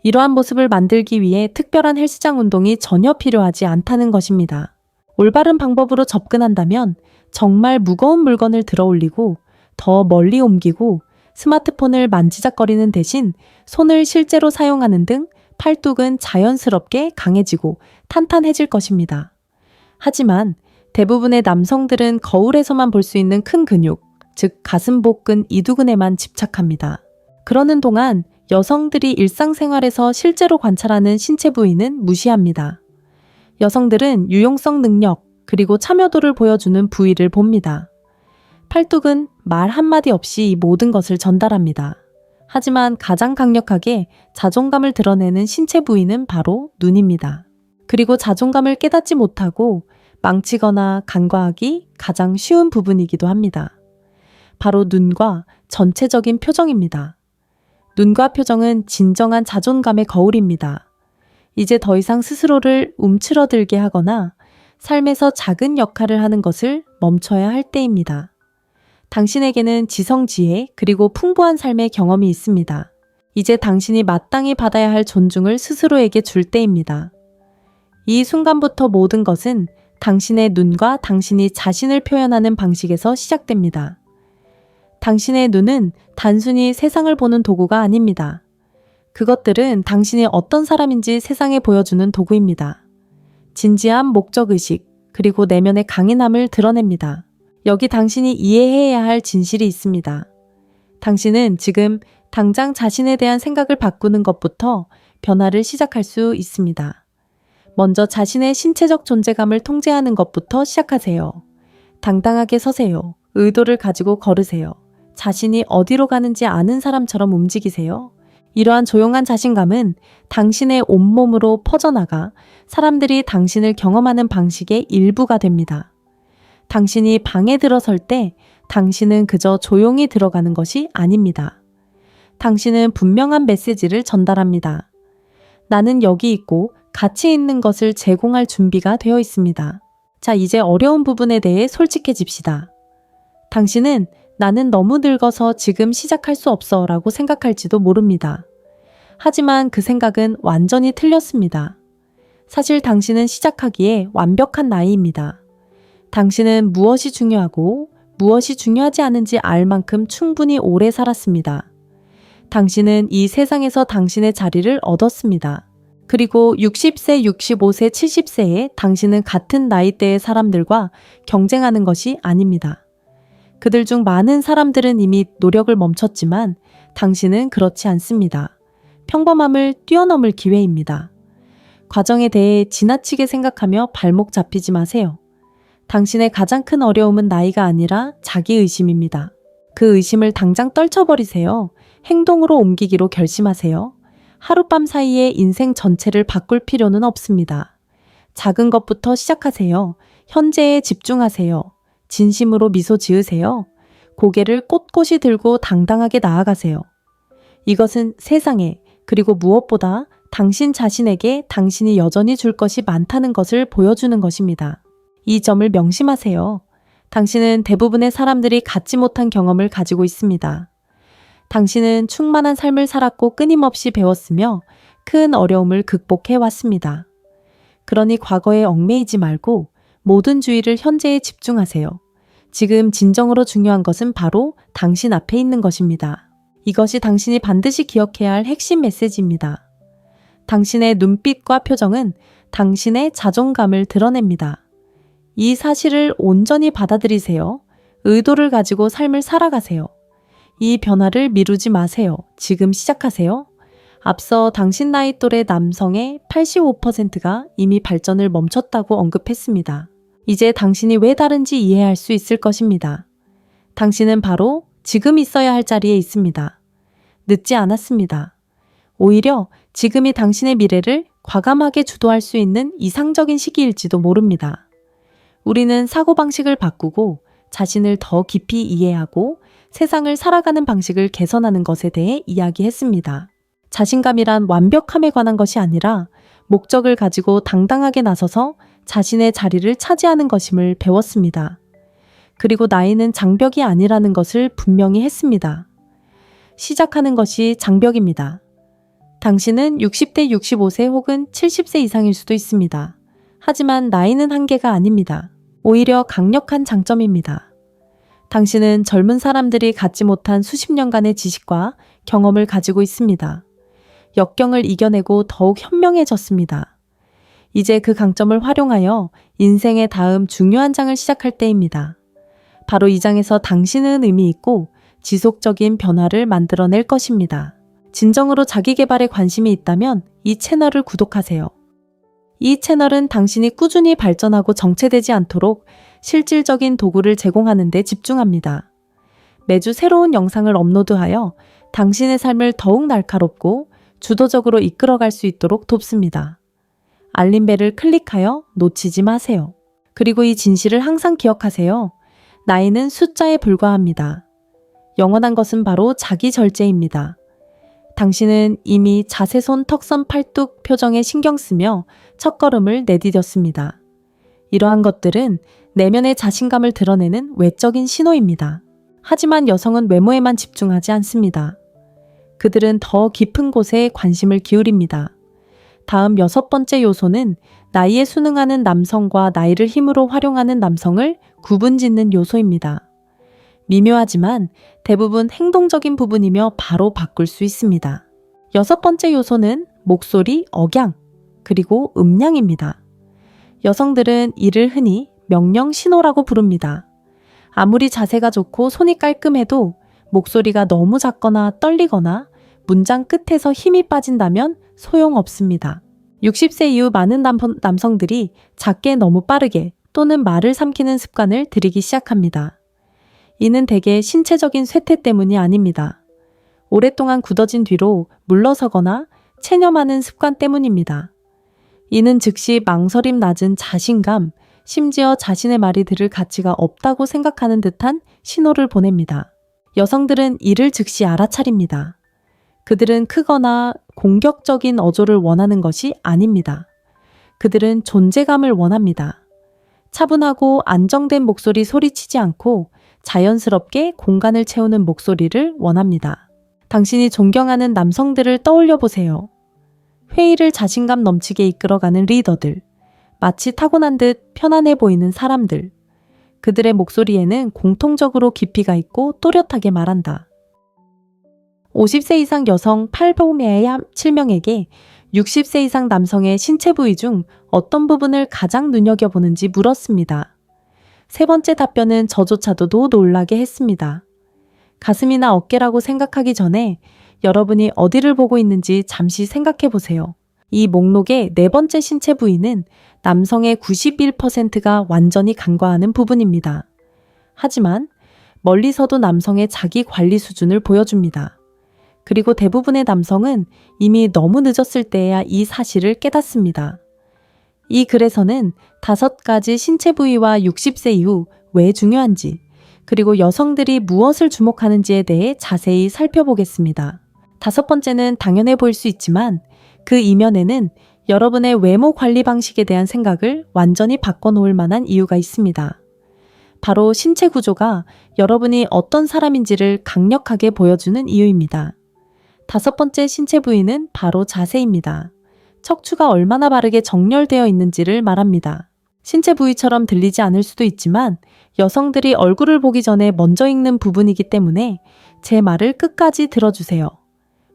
이러한 모습을 만들기 위해 특별한 헬스장 운동이 전혀 필요하지 않다는 것입니다. 올바른 방법으로 접근한다면 정말 무거운 물건을 들어 올리고 더 멀리 옮기고 스마트폰을 만지작거리는 대신 손을 실제로 사용하는 등 팔뚝은 자연스럽게 강해지고 탄탄해질 것입니다. 하지만 대부분의 남성들은 거울에서만 볼 수 있는 큰 근육, 즉 가슴 복근 이두근에만 집착합니다. 그러는 동안 여성들이 일상생활에서 실제로 관찰하는 신체 부위는 무시합니다. 여성들은 유용성 능력, 그리고 참여도를 보여주는 부위를 봅니다. 팔뚝은 말 한마디 없이 이 모든 것을 전달합니다. 하지만 가장 강력하게 자존감을 드러내는 신체 부위는 바로 눈입니다. 그리고 자존감을 깨닫지 못하고 망치거나 간과하기 가장 쉬운 부분이기도 합니다. 바로 눈과 전체적인 표정입니다. 눈과 표정은 진정한 자존감의 거울입니다. 이제 더 이상 스스로를 움츠러들게 하거나 삶에서 작은 역할을 하는 것을 멈춰야 할 때입니다. 당신에게는 지성지혜 그리고 풍부한 삶의 경험이 있습니다. 이제 당신이 마땅히 받아야 할 존중을 스스로에게 줄 때입니다. 이 순간부터 모든 것은 당신의 눈과 당신이 자신을 표현하는 방식에서 시작됩니다. 당신의 눈은 단순히 세상을 보는 도구가 아닙니다. 그것들은 당신이 어떤 사람인지 세상에 보여주는 도구입니다. 진지함, 목적의식, 그리고 내면의 강인함을 드러냅니다. 여기 당신이 이해해야 할 진실이 있습니다. 당신은 지금 당장 자신에 대한 생각을 바꾸는 것부터 변화를 시작할 수 있습니다. 먼저 자신의 신체적 존재감을 통제하는 것부터 시작하세요. 당당하게 서세요. 의도를 가지고 걸으세요. 자신이 어디로 가는지 아는 사람처럼 움직이세요. 이러한 조용한 자신감은 당신의 온몸으로 퍼져나가 사람들이 당신을 경험하는 방식의 일부가 됩니다. 당신이 방에 들어설 때 당신은 그저 조용히 들어가는 것이 아닙니다. 당신은 분명한 메시지를 전달합니다. 나는 여기 있고 가치 있는 것을 제공할 준비가 되어 있습니다. 자, 이제 어려운 부분에 대해 솔직해집시다. 당신은 나는 너무 늙어서 지금 시작할 수 없어 라고 생각할지도 모릅니다. 하지만 그 생각은 완전히 틀렸습니다. 사실 당신은 시작하기에 완벽한 나이입니다. 당신은 무엇이 중요하고 무엇이 중요하지 않은지 알 만큼 충분히 오래 살았습니다. 당신은 이 세상에서 당신의 자리를 얻었습니다. 그리고 60세, 65세, 70세에 당신은 같은 나이대의 사람들과 경쟁하는 것이 아닙니다. 그들 중 많은 사람들은 이미 노력을 멈췄지만 당신은 그렇지 않습니다. 평범함을 뛰어넘을 기회입니다. 과정에 대해 지나치게 생각하며 발목 잡히지 마세요. 당신의 가장 큰 어려움은 나이가 아니라 자기의심입니다. 그 의심을 당장 떨쳐버리세요. 행동으로 옮기기로 결심하세요. 하룻밤 사이에 인생 전체를 바꿀 필요는 없습니다. 작은 것부터 시작하세요. 현재에 집중하세요. 진심으로 미소 지으세요. 고개를 꼿꼿이 들고 당당하게 나아가세요. 이것은 세상에, 그리고 무엇보다 당신 자신에게 당신이 여전히 줄 것이 많다는 것을 보여주는 것입니다. 이 점을 명심하세요. 당신은 대부분의 사람들이 갖지 못한 경험을 가지고 있습니다. 당신은 충만한 삶을 살았고 끊임없이 배웠으며 큰 어려움을 극복해 왔습니다. 그러니 과거에 얽매이지 말고 모든 주의를 현재에 집중하세요. 지금 진정으로 중요한 것은 바로 당신 앞에 있는 것입니다. 이것이 당신이 반드시 기억해야 할 핵심 메시지입니다. 당신의 눈빛과 표정은 당신의 자존감을 드러냅니다. 이 사실을 온전히 받아들이세요. 의도를 가지고 삶을 살아가세요. 이 변화를 미루지 마세요. 지금 시작하세요. 앞서 당신 나이 또래 남성의 85%가 이미 발전을 멈췄다고 언급했습니다. 이제 당신이 왜 다른지 이해할 수 있을 것입니다. 당신은 바로 지금 있어야 할 자리에 있습니다. 늦지 않았습니다. 오히려 지금이 당신의 미래를 과감하게 주도할 수 있는 이상적인 시기일지도 모릅니다. 우리는 사고방식을 바꾸고 자신을 더 깊이 이해하고 세상을 살아가는 방식을 개선하는 것에 대해 이야기했습니다. 자신감이란 완벽함에 관한 것이 아니라 목적을 가지고 당당하게 나서서 자신의 자리를 차지하는 것임을 배웠습니다. 그리고 나이는 장벽이 아니라는 것을 분명히 했습니다. 시작하는 것이 장벽입니다. 당신은 60대, 65세 혹은 70세 이상일 수도 있습니다. 하지만 나이는 한계가 아닙니다. 오히려 강력한 장점입니다. 당신은 젊은 사람들이 갖지 못한 수십 년간의 지식과 경험을 가지고 있습니다. 역경을 이겨내고 더욱 현명해졌습니다. 이제 그 강점을 활용하여 인생의 다음 중요한 장을 시작할 때입니다. 바로 이 장에서 당신은 의미 있고 지속적인 변화를 만들어낼 것입니다. 진정으로 자기 개발에 관심이 있다면 이 채널을 구독하세요. 이 채널은 당신이 꾸준히 발전하고 정체되지 않도록 실질적인 도구를 제공하는 데 집중합니다. 매주 새로운 영상을 업로드하여 당신의 삶을 더욱 날카롭고 주도적으로 이끌어갈 수 있도록 돕습니다. 알림벨을 클릭하여 놓치지 마세요. 그리고 이 진실을 항상 기억하세요. 나이는 숫자에 불과합니다. 영원한 것은 바로 자기 절제입니다. 당신은 이미 자세손 턱선 팔뚝 표정에 신경 쓰며 첫걸음을 내디뎠습니다. 이러한 것들은 내면의 자신감을 드러내는 외적인 신호입니다. 하지만 여성은 외모에만 집중하지 않습니다. 그들은 더 깊은 곳에 관심을 기울입니다. 다음 6번째 요소는 나이에 순응하는 남성과 나이를 힘으로 활용하는 남성을 구분짓는 요소입니다. 미묘하지만 대부분 행동적인 부분이며 바로 바꿀 수 있습니다. 6번째 요소는 목소리, 억양, 그리고 음량입니다. 여성들은 이를 흔히 명령 신호라고 부릅니다. 아무리 자세가 좋고 손이 깔끔해도 목소리가 너무 작거나 떨리거나 문장 끝에서 힘이 빠진다면 소용없습니다. 60세 이후 많은 남성들이 작게 너무 빠르게 또는 말을 삼키는 습관을 들이기 시작합니다. 이는 대개 신체적인 쇠퇴 때문이 아닙니다. 오랫동안 굳어진 뒤로 물러서거나 체념하는 습관 때문입니다. 이는 즉시 망설임 낮은 자신감, 심지어 자신의 말이 들을 가치가 없다고 생각하는 듯한 신호를 보냅니다. 여성들은 이를 즉시 알아차립니다. 그들은 크거나 공격적인 어조를 원하는 것이 아닙니다. 그들은 존재감을 원합니다. 차분하고 안정된 목소리 소리치지 않고 자연스럽게 공간을 채우는 목소리를 원합니다. 당신이 존경하는 남성들을 떠올려 보세요. 회의를 자신감 넘치게 이끌어가는 리더들, 마치 타고난 듯 편안해 보이는 사람들, 그들의 목소리에는 공통적으로 깊이가 있고 또렷하게 말한다. 50세 이상 여성 팔보메얌 7명에게 60세 이상 남성의 신체 부위 중 어떤 부분을 가장 눈여겨보는지 물었습니다. 세 번째 답변은 저조차도 놀라게 했습니다. 가슴이나 어깨라고 생각하기 전에 여러분이 어디를 보고 있는지 잠시 생각해 보세요. 이 목록의 네 번째 신체 부위는 남성의 91%가 완전히 간과하는 부분입니다. 하지만 멀리서도 남성의 자기 관리 수준을 보여줍니다. 그리고 대부분의 남성은 이미 너무 늦었을 때야 이 사실을 깨닫습니다. 이 글에서는 5가지 신체 부위와 60세 이후 왜 중요한지, 그리고 여성들이 무엇을 주목하는지에 대해 자세히 살펴보겠습니다. 5번째는 당연해 보일 수 있지만 그 이면에는 여러분의 외모 관리 방식에 대한 생각을 완전히 바꿔놓을 만한 이유가 있습니다. 바로 신체 구조가 여러분이 어떤 사람인지를 강력하게 보여주는 이유입니다. 5번째 신체 부위는 바로 자세입니다. 척추가 얼마나 바르게 정렬되어 있는지를 말합니다. 신체 부위처럼 들리지 않을 수도 있지만 여성들이 얼굴을 보기 전에 먼저 읽는 부분이기 때문에 제 말을 끝까지 들어주세요.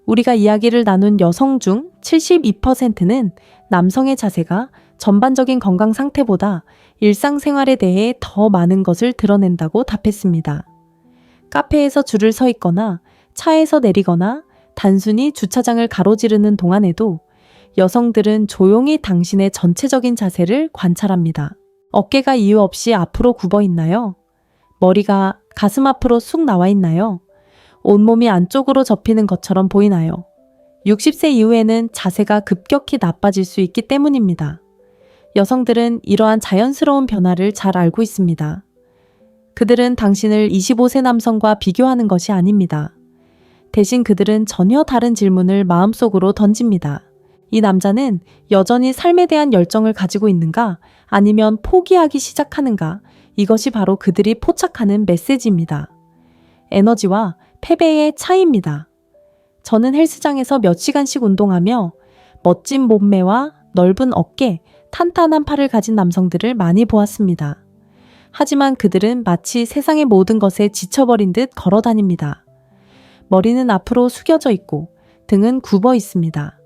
우리가 이야기를 나눈 여성 중 72%는 남성의 자세가 전반적인 건강 상태보다 일상생활에 대해 더 많은 것을 드러낸다고 답했습니다. 카페에서 줄을 서 있거나 차에서 내리거나 단순히 주차장을 가로지르는 동안에도 여성들은 조용히 당신의 전체적인 자세를 관찰합니다. 어깨가 이유 없이 앞으로 굽어 있나요? 머리가 가슴 앞으로 쑥 나와 있나요? 온몸이 안쪽으로 접히는 것처럼 보이나요? 60세 이후에는 자세가 급격히 나빠질 수 있기 때문입니다. 여성들은 이러한 자연스러운 변화를 잘 알고 있습니다. 그들은 당신을 25세 남성과 비교하는 것이 아닙니다. 대신 그들은 전혀 다른 질문을 마음속으로 던집니다. 이 남자는 여전히 삶에 대한 열정을 가지고 있는가? 아니면 포기하기 시작하는가? 이것이 바로 그들이 포착하는 메시지입니다. 에너지와 패배의 차이입니다. 저는 헬스장에서 몇 시간씩 운동하며 멋진 몸매와 넓은 어깨, 탄탄한 팔을 가진 남성들을 많이 보았습니다. 하지만 그들은 마치 세상의 모든 것에 지쳐버린 듯 걸어 다닙니다. 머리는 앞으로 숙여져 있고 등은 굽어 있습니다.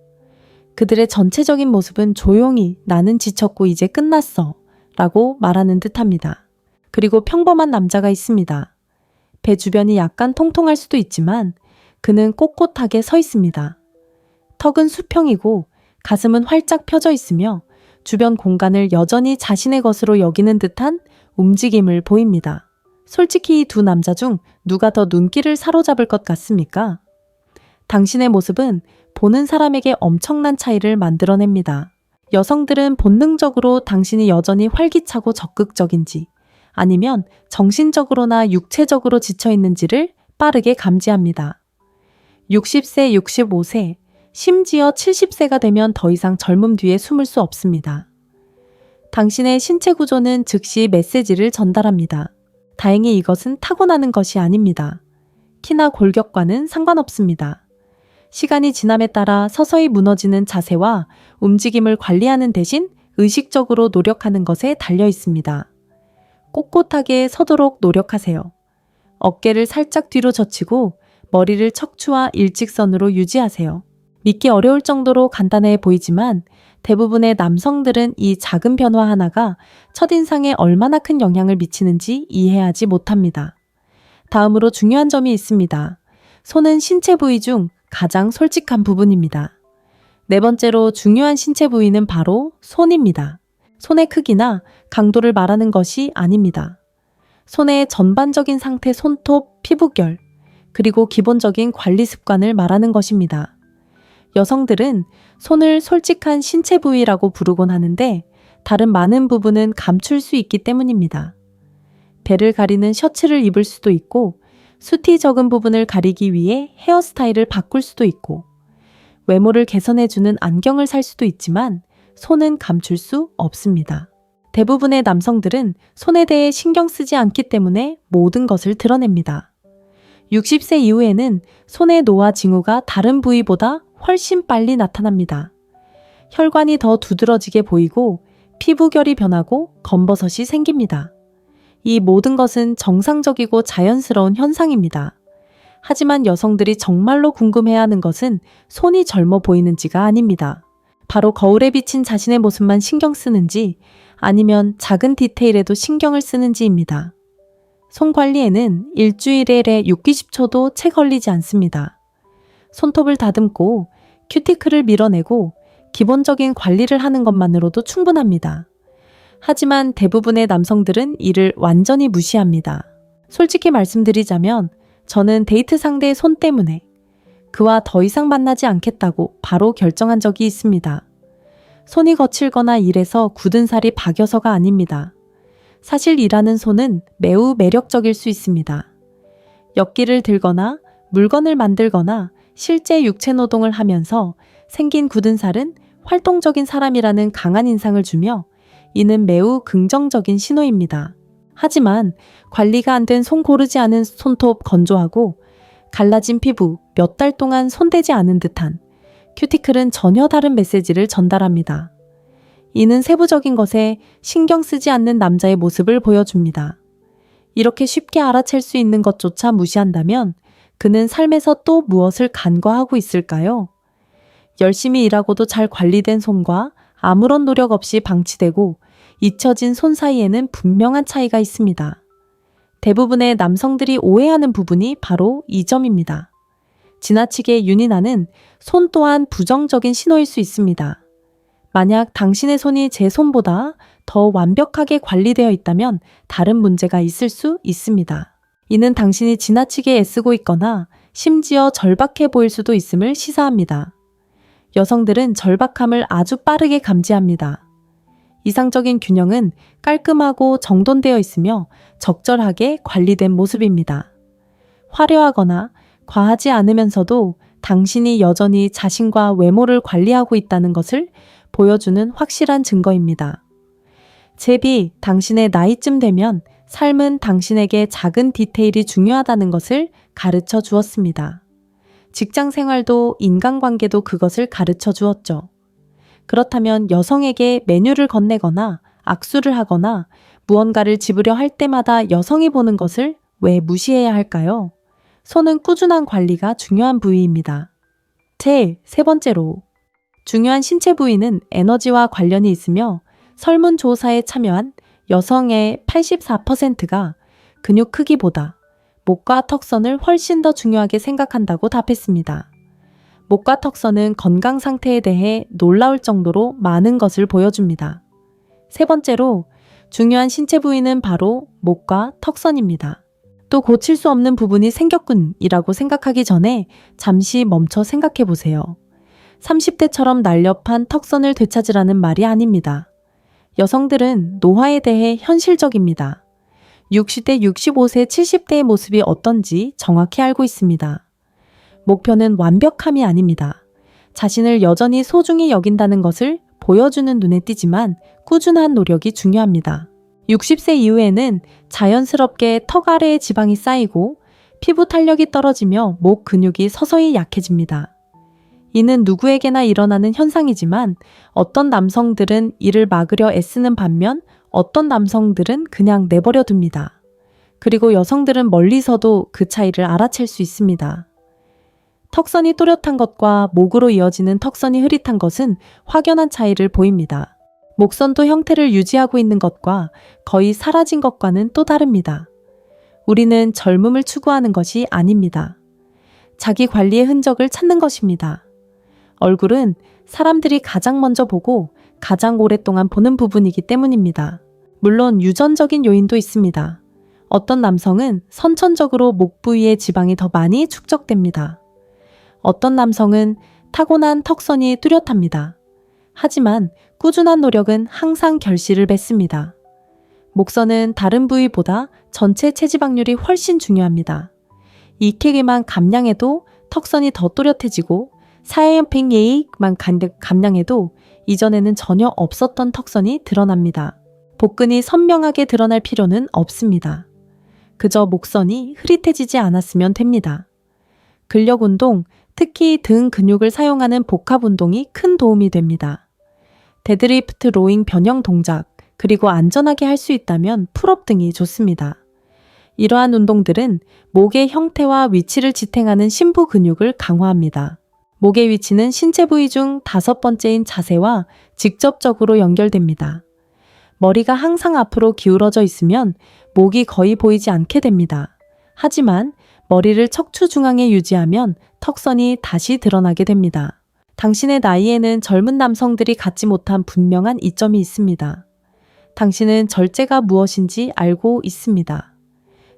그들의 전체적인 모습은 조용히 나는 지쳤고 이제 끝났어 라고 말하는 듯합니다. 그리고 평범한 남자가 있습니다. 배 주변이 약간 통통할 수도 있지만 그는 꼿꼿하게 서 있습니다. 턱은 수평이고 가슴은 활짝 펴져 있으며 주변 공간을 여전히 자신의 것으로 여기는 듯한 움직임을 보입니다. 솔직히 이 두 남자 중 누가 더 눈길을 사로잡을 것 같습니까? 당신의 모습은 보는 사람에게 엄청난 차이를 만들어냅니다. 여성들은 본능적으로 당신이 여전히 활기차고 적극적인지 아니면 정신적으로나 육체적으로 지쳐 있는지를 빠르게 감지합니다. 60세, 65세, 심지어 70세가 되면 더 이상 젊음 뒤에 숨을 수 없습니다. 당신의 신체 구조는 즉시 메시지를 전달합니다. 다행히 이것은 타고나는 것이 아닙니다. 키나 골격과는 상관없습니다. 시간이 지남에 따라 서서히 무너지는 자세와 움직임을 관리하는 대신 의식적으로 노력하는 것에 달려 있습니다. 꼿꼿하게 서도록 노력하세요. 어깨를 살짝 뒤로 젖히고 머리를 척추와 일직선으로 유지하세요. 믿기 어려울 정도로 간단해 보이지만 대부분의 남성들은 이 작은 변화 하나가 첫인상에 얼마나 큰 영향을 미치는지 이해하지 못합니다. 다음으로 중요한 점이 있습니다. 손은 신체 부위 중 가장 솔직한 부분입니다. 네 번째로 중요한 신체 부위는 바로 손입니다. 손의 크기나 강도를 말하는 것이 아닙니다. 손의 전반적인 상태, 손톱, 피부결, 그리고 기본적인 관리 습관을 말하는 것입니다. 여성들은 손을 솔직한 신체 부위라고 부르곤 하는데 다른 많은 부분은 감출 수 있기 때문입니다. 배를 가리는 셔츠를 입을 수도 있고 숱이 적은 부분을 가리기 위해 헤어스타일을 바꿀 수도 있고 외모를 개선해주는 안경을 살 수도 있지만 손은 감출 수 없습니다. 대부분의 남성들은 손에 대해 신경 쓰지 않기 때문에 모든 것을 드러냅니다. 60세 이후에는 손의 노화 징후가 다른 부위보다 훨씬 빨리 나타납니다. 혈관이 더 두드러지게 보이고 피부결이 변하고 검버섯이 생깁니다. 이 모든 것은 정상적이고 자연스러운 현상입니다. 하지만 여성들이 정말로 궁금해하는 것은 손이 젊어 보이는지가 아닙니다. 바로 거울에 비친 자신의 모습만 신경 쓰는지 아니면 작은 디테일에도 신경을 쓰는지입니다. 손 관리에는 일주일에 60초도 채 걸리지 않습니다. 손톱을 다듬고 큐티클을 밀어내고 기본적인 관리를 하는 것만으로도 충분합니다. 하지만 대부분의 남성들은 이를 완전히 무시합니다. 솔직히 말씀드리자면 저는 데이트 상대의 손 때문에 그와 더 이상 만나지 않겠다고 바로 결정한 적이 있습니다. 손이 거칠거나 일해서 굳은 살이 박여서가 아닙니다. 사실 일하는 손은 매우 매력적일 수 있습니다. 엿기를 들거나 물건을 만들거나 실제 육체 노동을 하면서 생긴 굳은 살은 활동적인 사람이라는 강한 인상을 주며 이는 매우 긍정적인 신호입니다. 하지만 관리가 안 된 손 고르지 않은 손톱 건조하고 갈라진 피부 몇 달 동안 손대지 않은 듯한 큐티클은 전혀 다른 메시지를 전달합니다. 이는 세부적인 것에 신경 쓰지 않는 남자의 모습을 보여줍니다. 이렇게 쉽게 알아챌 수 있는 것조차 무시한다면 그는 삶에서 또 무엇을 간과하고 있을까요? 열심히 일하고도 잘 관리된 손과 아무런 노력 없이 방치되고 잊혀진 손 사이에는 분명한 차이가 있습니다. 대부분의 남성들이 오해하는 부분이 바로 이 점입니다. 지나치게 윤이 나는 손 또한 부정적인 신호일 수 있습니다. 만약 당신의 손이 제 손보다 더 완벽하게 관리되어 있다면 다른 문제가 있을 수 있습니다. 이는 당신이 지나치게 애쓰고 있거나 심지어 절박해 보일 수도 있음을 시사합니다. 여성들은 절박함을 아주 빠르게 감지합니다. 이상적인 균형은 깔끔하고 정돈되어 있으며 적절하게 관리된 모습입니다. 화려하거나 과하지 않으면서도 당신이 여전히 자신과 외모를 관리하고 있다는 것을 보여주는 확실한 증거입니다. 제비, 당신의 나이쯤 되면 삶은 당신에게 작은 디테일이 중요하다는 것을 가르쳐 주었습니다. 직장 생활도 인간관계도 그것을 가르쳐 주었죠. 그렇다면 여성에게 메뉴를 건네거나 악수를 하거나 무언가를 집으려 할 때마다 여성이 보는 것을 왜 무시해야 할까요? 손은 꾸준한 관리가 중요한 부위입니다. 세 번째로, 중요한 신체 부위는 에너지와 관련이 있으며 설문조사에 참여한 여성의 84%가 근육 크기보다 목과 턱선을 훨씬 더 중요하게 생각한다고 답했습니다. 목과 턱선은 건강 상태에 대해 놀라울 정도로 많은 것을 보여줍니다. 세 번째로, 중요한 신체 부위는 바로 목과 턱선입니다. 또 고칠 수 없는 부분이 생겼군이라고 생각하기 전에 잠시 멈춰 생각해 보세요. 30대처럼 날렵한 턱선을 되찾으라는 말이 아닙니다. 여성들은 노화에 대해 현실적입니다. 60대, 65세, 70대의 모습이 어떤지 정확히 알고 있습니다. 목표는 완벽함이 아닙니다. 자신을 여전히 소중히 여긴다는 것을 보여주는 눈에 띄지만 꾸준한 노력이 중요합니다. 60세 이후에는 자연스럽게 턱 아래에 지방이 쌓이고 피부 탄력이 떨어지며 목 근육이 서서히 약해집니다. 이는 누구에게나 일어나는 현상이지만 어떤 남성들은 이를 막으려 애쓰는 반면 어떤 남성들은 그냥 내버려 둡니다. 그리고 여성들은 멀리서도 그 차이를 알아챌 수 있습니다. 턱선이 또렷한 것과 목으로 이어지는 턱선이 흐릿한 것은 확연한 차이를 보입니다. 목선도 형태를 유지하고 있는 것과 거의 사라진 것과는 또 다릅니다. 우리는 젊음을 추구하는 것이 아닙니다. 자기 관리의 흔적을 찾는 것입니다. 얼굴은 사람들이 가장 먼저 보고 가장 오랫동안 보는 부분이기 때문입니다. 물론 유전적인 요인도 있습니다. 어떤 남성은 선천적으로 목 부위의 지방이 더 많이 축적됩니다. 어떤 남성은 타고난 턱선이 뚜렷합니다. 하지만 꾸준한 노력은 항상 결실을 맺습니다. 목선은 다른 부위보다 전체 체지방률이 훨씬 중요합니다. 익히게만 감량해도 턱선이 더 또렷해지고 사회형평예익만 감량해도 이전에는 전혀 없었던 턱선이 드러납니다. 복근이 선명하게 드러날 필요는 없습니다. 그저 목선이 흐릿해지지 않았으면 됩니다. 근력 운동, 특히 등 근육을 사용하는 복합 운동이 큰 도움이 됩니다. 데드리프트, 로잉, 변형 동작, 그리고 안전하게 할 수 있다면 풀업 등이 좋습니다. 이러한 운동들은 목의 형태와 위치를 지탱하는 심부 근육을 강화합니다. 목의 위치는 신체 부위 중 5번째인 자세와 직접적으로 연결됩니다. 머리가 항상 앞으로 기울어져 있으면 목이 거의 보이지 않게 됩니다. 하지만 머리를 척추 중앙에 유지하면 턱선이 다시 드러나게 됩니다. 당신의 나이에는 젊은 남성들이 갖지 못한 분명한 이점이 있습니다. 당신은 절제가 무엇인지 알고 있습니다.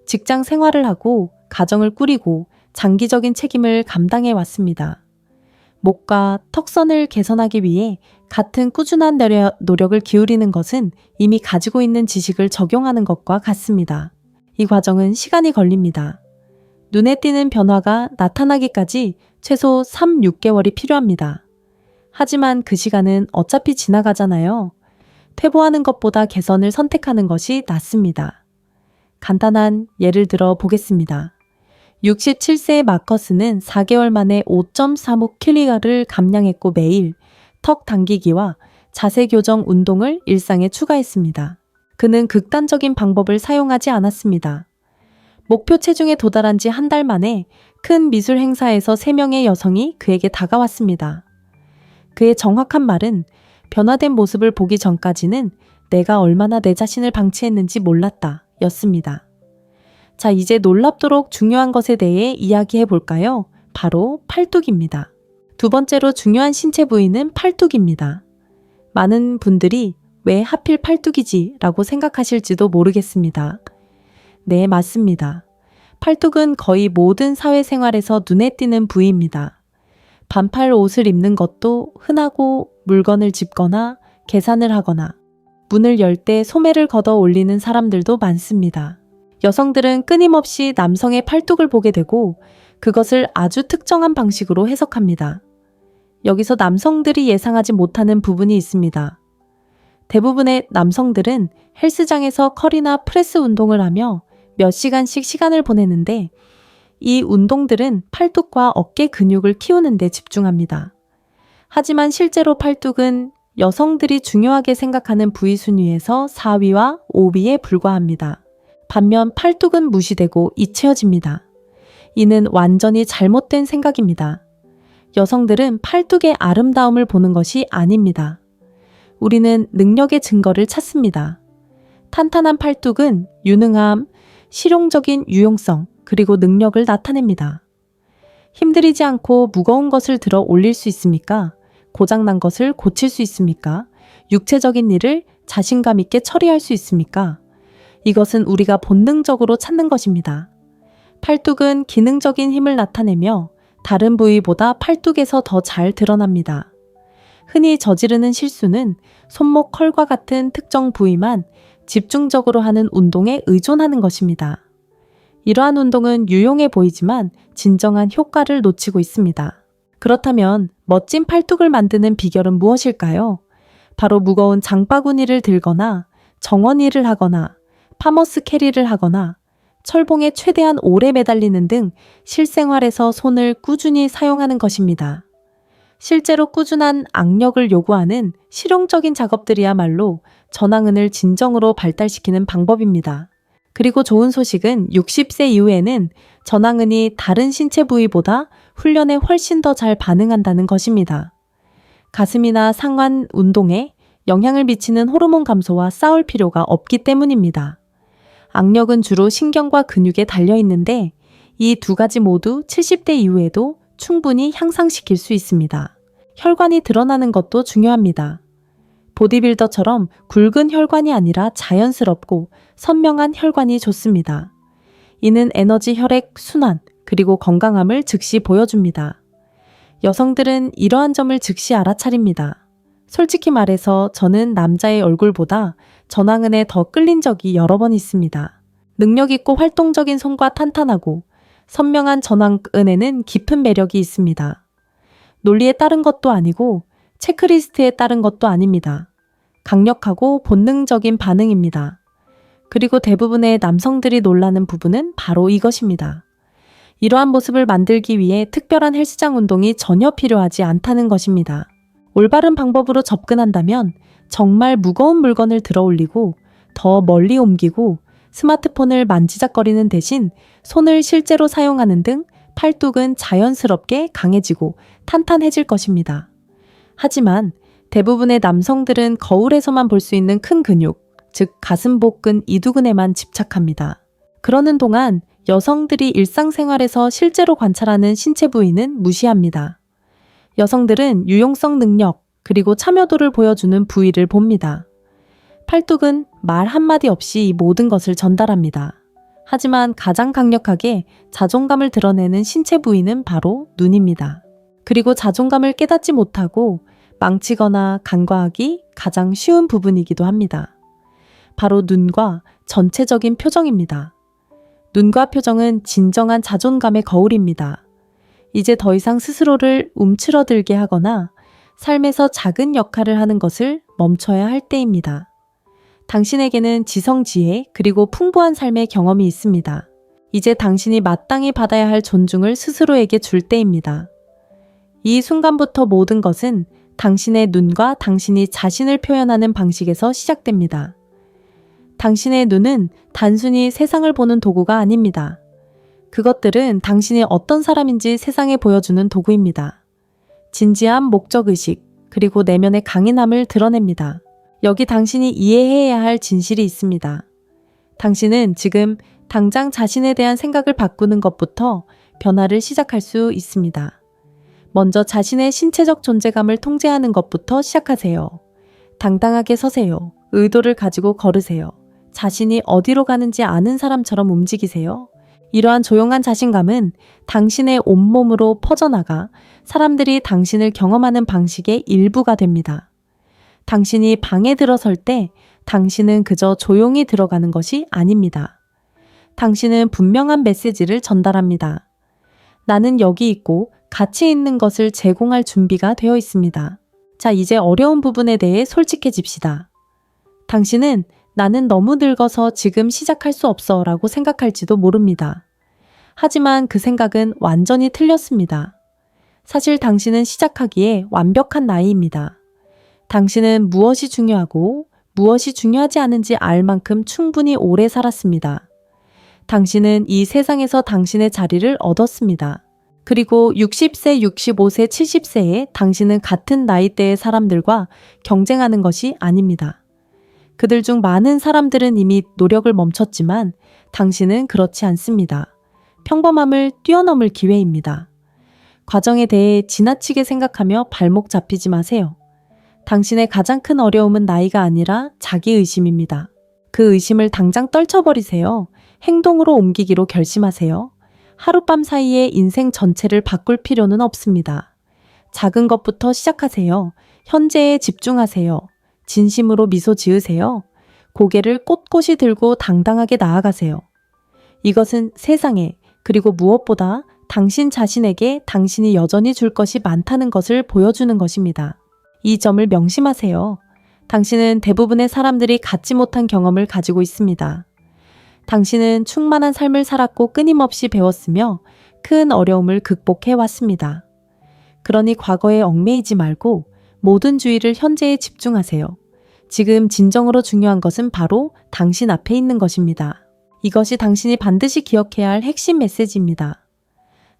직장 생활을 하고 가정을 꾸리고 장기적인 책임을 감당해 왔습니다. 목과 턱선을 개선하기 위해 같은 꾸준한 노력을 기울이는 것은 이미 가지고 있는 지식을 적용하는 것과 같습니다. 이 과정은 시간이 걸립니다. 눈에 띄는 변화가 나타나기까지 최소 3-6개월이 필요합니다. 하지만 그 시간은 어차피 지나가잖아요. 퇴보하는 것보다 개선을 선택하는 것이 낫습니다. 간단한 예를 들어 보겠습니다. 67세의 마커스는 4개월 만에 5.35kg를 감량했고 매일 턱 당기기와 자세 교정 운동을 일상에 추가했습니다. 그는 극단적인 방법을 사용하지 않았습니다. 목표 체중에 도달한 지 한 달 만에 큰 미술 행사에서 3명의 여성이 그에게 다가왔습니다. 그의 정확한 말은 변화된 모습을 보기 전까지는 내가 얼마나 내 자신을 방치했는지 몰랐다 였습니다. 자, 이제 놀랍도록 중요한 것에 대해 이야기해 볼까요? 바로 팔뚝입니다. 두 번째로 중요한 신체 부위는 팔뚝입니다. 많은 분들이 왜 하필 팔뚝이지? 라고 생각하실지도 모르겠습니다. 네, 맞습니다. 팔뚝은 거의 모든 사회생활에서 눈에 띄는 부위입니다. 반팔 옷을 입는 것도 흔하고 물건을 짚거나 계산을 하거나 문을 열 때 소매를 걷어 올리는 사람들도 많습니다. 여성들은 끊임없이 남성의 팔뚝을 보게 되고 그것을 아주 특정한 방식으로 해석합니다. 여기서 남성들이 예상하지 못하는 부분이 있습니다. 대부분의 남성들은 헬스장에서 컬이나 프레스 운동을 하며 몇 시간씩 시간을 보내는데 이 운동들은 팔뚝과 어깨 근육을 키우는 데 집중합니다. 하지만 실제로 팔뚝은 여성들이 중요하게 생각하는 부위 순위에서 4위와 5위에 불과합니다. 반면 팔뚝은 무시되고 잊혀집니다. 이는 완전히 잘못된 생각입니다. 여성들은 팔뚝의 아름다움을 보는 것이 아닙니다. 우리는 능력의 증거를 찾습니다. 탄탄한 팔뚝은 유능함, 실용적인 유용성, 그리고 능력을 나타냅니다. 힘들이지 않고 무거운 것을 들어 올릴 수 있습니까? 고장난 것을 고칠 수 있습니까? 육체적인 일을 자신감 있게 처리할 수 있습니까? 이것은 우리가 본능적으로 찾는 것입니다. 팔뚝은 기능적인 힘을 나타내며 다른 부위보다 팔뚝에서 더 잘 드러납니다. 흔히 저지르는 실수는 손목 컬과 같은 특정 부위만 집중적으로 하는 운동에 의존하는 것입니다. 이러한 운동은 유용해 보이지만 진정한 효과를 놓치고 있습니다. 그렇다면 멋진 팔뚝을 만드는 비결은 무엇일까요? 바로 무거운 장바구니를 들거나 정원일을 하거나 파머스 캐리를 하거나 철봉에 최대한 오래 매달리는 등 실생활에서 손을 꾸준히 사용하는 것입니다. 실제로 꾸준한 악력을 요구하는 실용적인 작업들이야말로 전완근을 진정으로 발달시키는 방법입니다. 그리고 좋은 소식은 60세 이후에는 전완근이 다른 신체 부위보다 훈련에 훨씬 더 잘 반응한다는 것입니다. 가슴이나 상완 운동에 영향을 미치는 호르몬 감소와 싸울 필요가 없기 때문입니다. 악력은 주로 신경과 근육에 달려 있는데 이 두 가지 모두 70대 이후에도 충분히 향상시킬 수 있습니다. 혈관이 드러나는 것도 중요합니다. 보디빌더처럼 굵은 혈관이 아니라 자연스럽고 선명한 혈관이 좋습니다. 이는 에너지 혈액 순환 그리고 건강함을 즉시 보여줍니다. 여성들은 이러한 점을 즉시 알아차립니다. 솔직히 말해서 저는 남자의 얼굴보다 전완근에 더 끌린 적이 여러 번 있습니다. 능력 있고 활동적인 손과 탄탄하고 선명한 전완근에는 깊은 매력이 있습니다. 논리에 따른 것도 아니고 체크리스트에 따른 것도 아닙니다. 강력하고 본능적인 반응입니다. 그리고 대부분의 남성들이 놀라는 부분은 바로 이것입니다. 이러한 모습을 만들기 위해 특별한 헬스장 운동이 전혀 필요하지 않다는 것입니다. 올바른 방법으로 접근한다면 정말 무거운 물건을 들어 올리고 더 멀리 옮기고 스마트폰을 만지작거리는 대신 손을 실제로 사용하는 등 팔뚝은 자연스럽게 강해지고 탄탄해질 것입니다. 하지만 대부분의 남성들은 거울에서만 볼 수 있는 큰 근육, 즉 가슴 복근 이두근에만 집착합니다. 그러는 동안 여성들이 일상생활에서 실제로 관찰하는 신체 부위는 무시합니다. 여성들은 유용성 능력, 그리고 참여도를 보여주는 부위를 봅니다. 팔뚝은 말 한마디 없이 이 모든 것을 전달합니다. 하지만 가장 강력하게 자존감을 드러내는 신체 부위는 바로 눈입니다. 그리고 자존감을 깨닫지 못하고 망치거나 간과하기 가장 쉬운 부분이기도 합니다. 바로 눈과 전체적인 표정입니다. 눈과 표정은 진정한 자존감의 거울입니다. 이제 더 이상 스스로를 움츠러들게 하거나 삶에서 작은 역할을 하는 것을 멈춰야 할 때입니다. 당신에게는 지성지혜 그리고 풍부한 삶의 경험이 있습니다. 이제 당신이 마땅히 받아야 할 존중을 스스로에게 줄 때입니다. 이 순간부터 모든 것은 당신의 눈과 당신이 자신을 표현하는 방식에서 시작됩니다. 당신의 눈은 단순히 세상을 보는 도구가 아닙니다. 그것들은 당신이 어떤 사람인지 세상에 보여주는 도구입니다. 진지한 목적의식, 그리고 내면의 강인함을 드러냅니다. 여기 당신이 이해해야 할 진실이 있습니다. 당신은 지금 당장 자신에 대한 생각을 바꾸는 것부터 변화를 시작할 수 있습니다. 먼저 자신의 신체적 존재감을 통제하는 것부터 시작하세요. 당당하게 서세요. 의도를 가지고 걸으세요. 자신이 어디로 가는지 아는 사람처럼 움직이세요. 이러한 조용한 자신감은 당신의 온몸으로 퍼져나가 사람들이 당신을 경험하는 방식의 일부가 됩니다. 당신이 방에 들어설 때 당신은 그저 조용히 들어가는 것이 아닙니다. 당신은 분명한 메시지를 전달합니다. 나는 여기 있고 가치 있는 것을 제공할 준비가 되어 있습니다. 자, 이제 어려운 부분에 대해 솔직해집시다. 당신은 나는 너무 늙어서 지금 시작할 수 없어 라고 생각할지도 모릅니다. 하지만 그 생각은 완전히 틀렸습니다. 사실 당신은 시작하기에 완벽한 나이입니다. 당신은 무엇이 중요하고 무엇이 중요하지 않은지 알 만큼 충분히 오래 살았습니다. 당신은 이 세상에서 당신의 자리를 얻었습니다. 그리고 60세, 65세, 70세에 당신은 같은 나이대의 사람들과 경쟁하는 것이 아닙니다. 그들 중 많은 사람들은 이미 노력을 멈췄지만 당신은 그렇지 않습니다. 평범함을 뛰어넘을 기회입니다. 과정에 대해 지나치게 생각하며 발목 잡히지 마세요. 당신의 가장 큰 어려움은 나이가 아니라 자기의심입니다. 그 의심을 당장 떨쳐버리세요. 행동으로 옮기기로 결심하세요. 하룻밤 사이에 인생 전체를 바꿀 필요는 없습니다. 작은 것부터 시작하세요. 현재에 집중하세요. 진심으로 미소 지으세요. 고개를 꼿꼿이 들고 당당하게 나아가세요. 이것은 세상에, 그리고 무엇보다 당신 자신에게 당신이 여전히 줄 것이 많다는 것을 보여주는 것입니다. 이 점을 명심하세요. 당신은 대부분의 사람들이 갖지 못한 경험을 가지고 있습니다. 당신은 충만한 삶을 살았고 끊임없이 배웠으며 큰 어려움을 극복해 왔습니다. 그러니 과거에 얽매이지 말고 모든 주의를 현재에 집중하세요. 지금 진정으로 중요한 것은 바로 당신 앞에 있는 것입니다. 이것이 당신이 반드시 기억해야 할 핵심 메시지입니다.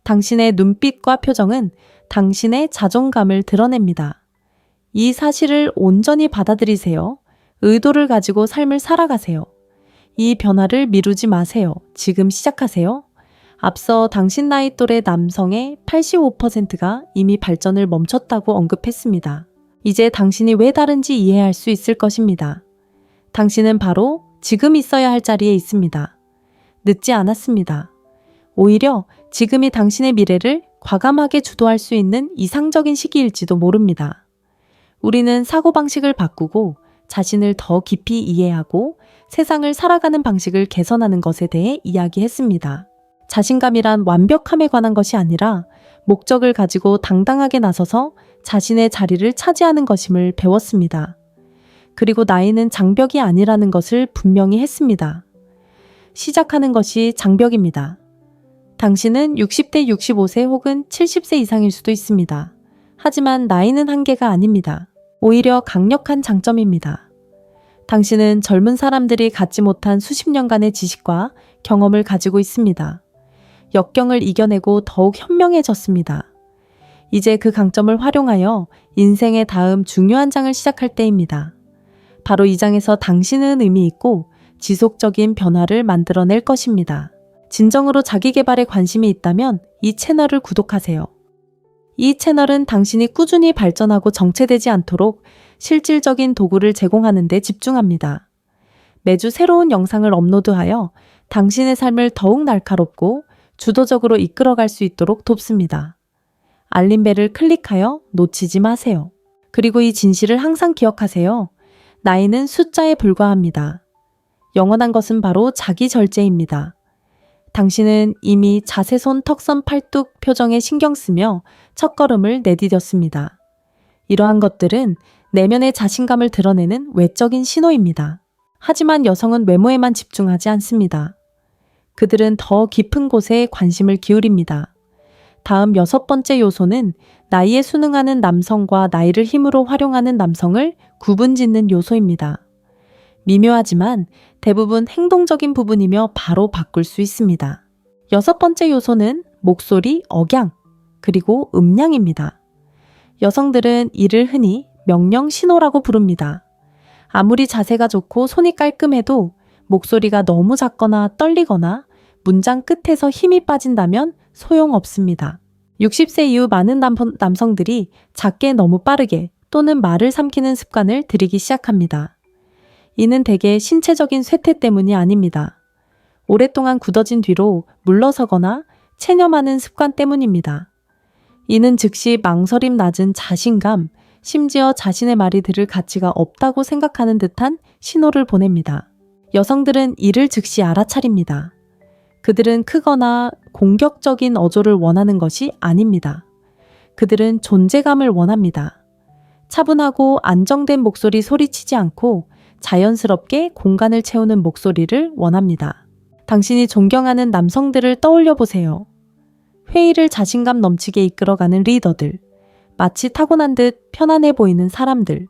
당신의 눈빛과 표정은 당신의 자존감을 드러냅니다. 이 사실을 온전히 받아들이세요. 의도를 가지고 삶을 살아가세요. 이 변화를 미루지 마세요. 지금 시작하세요. 앞서 당신 나이 또래 남성의 85%가 이미 발전을 멈췄다고 언급했습니다. 이제 당신이 왜 다른지 이해할 수 있을 것입니다. 당신은 바로 지금 있어야 할 자리에 있습니다. 늦지 않았습니다. 오히려 지금이 당신의 미래를 과감하게 주도할 수 있는 이상적인 시기일지도 모릅니다. 우리는 사고방식을 바꾸고 자신을 더 깊이 이해하고 세상을 살아가는 방식을 개선하는 것에 대해 이야기했습니다. 자신감이란 완벽함에 관한 것이 아니라 목적을 가지고 당당하게 나서서 자신의 자리를 차지하는 것임을 배웠습니다. 그리고 나이는 장벽이 아니라는 것을 분명히 했습니다. 시작하는 것이 장벽입니다. 당신은 60대, 65세 혹은 70세 이상일 수도 있습니다. 하지만 나이는 한계가 아닙니다. 오히려 강력한 장점입니다. 당신은 젊은 사람들이 갖지 못한 수십 년간의 지식과 경험을 가지고 있습니다. 역경을 이겨내고 더욱 현명해졌습니다. 이제 그 강점을 활용하여 인생의 다음 중요한 장을 시작할 때입니다. 바로 이 장에서 당신은 의미 있고 지속적인 변화를 만들어낼 것입니다. 진정으로 자기 개발에 관심이 있다면 이 채널을 구독하세요. 이 채널은 당신이 꾸준히 발전하고 정체되지 않도록 실질적인 도구를 제공하는 데 집중합니다. 매주 새로운 영상을 업로드하여 당신의 삶을 더욱 날카롭고 주도적으로 이끌어갈 수 있도록 돕습니다. 알림벨을 클릭하여 놓치지 마세요. 그리고 이 진실을 항상 기억하세요. 나이는 숫자에 불과합니다. 영원한 것은 바로 자기 절제입니다. 당신은 이미 자세손 턱선 팔뚝 표정에 신경 쓰며 첫걸음을 내디뎠습니다. 이러한 것들은 내면의 자신감을 드러내는 외적인 신호입니다. 하지만 여성은 외모에만 집중하지 않습니다. 그들은 더 깊은 곳에 관심을 기울입니다. 다음 6번째 요소는 나이에 순응하는 남성과 나이를 힘으로 활용하는 남성을 구분짓는 요소입니다. 미묘하지만 대부분 행동적인 부분이며 바로 바꿀 수 있습니다. 6번째 요소는 목소리, 억양, 그리고 음량입니다. 여성들은 이를 흔히 명령 신호라고 부릅니다. 아무리 자세가 좋고 손이 깔끔해도 목소리가 너무 작거나 떨리거나 문장 끝에서 힘이 빠진다면 소용없습니다. 60세 이후 많은 남성들이 작게 너무 빠르게 또는 말을 삼키는 습관을 들이기 시작합니다. 이는 대개 신체적인 쇠퇴 때문이 아닙니다. 오랫동안 굳어진 뒤로 물러서거나 체념하는 습관 때문입니다. 이는 즉시 망설임 낮은 자신감, 심지어 자신의 말이 들을 가치가 없다고 생각하는 듯한 신호를 보냅니다. 여성들은 이를 즉시 알아차립니다. 그들은 크거나 공격적인 어조를 원하는 것이 아닙니다. 그들은 존재감을 원합니다. 차분하고 안정된 목소리 소리치지 않고 자연스럽게 공간을 채우는 목소리를 원합니다. 당신이 존경하는 남성들을 떠올려 보세요. 회의를 자신감 넘치게 이끌어가는 리더들, 마치 타고난 듯 편안해 보이는 사람들.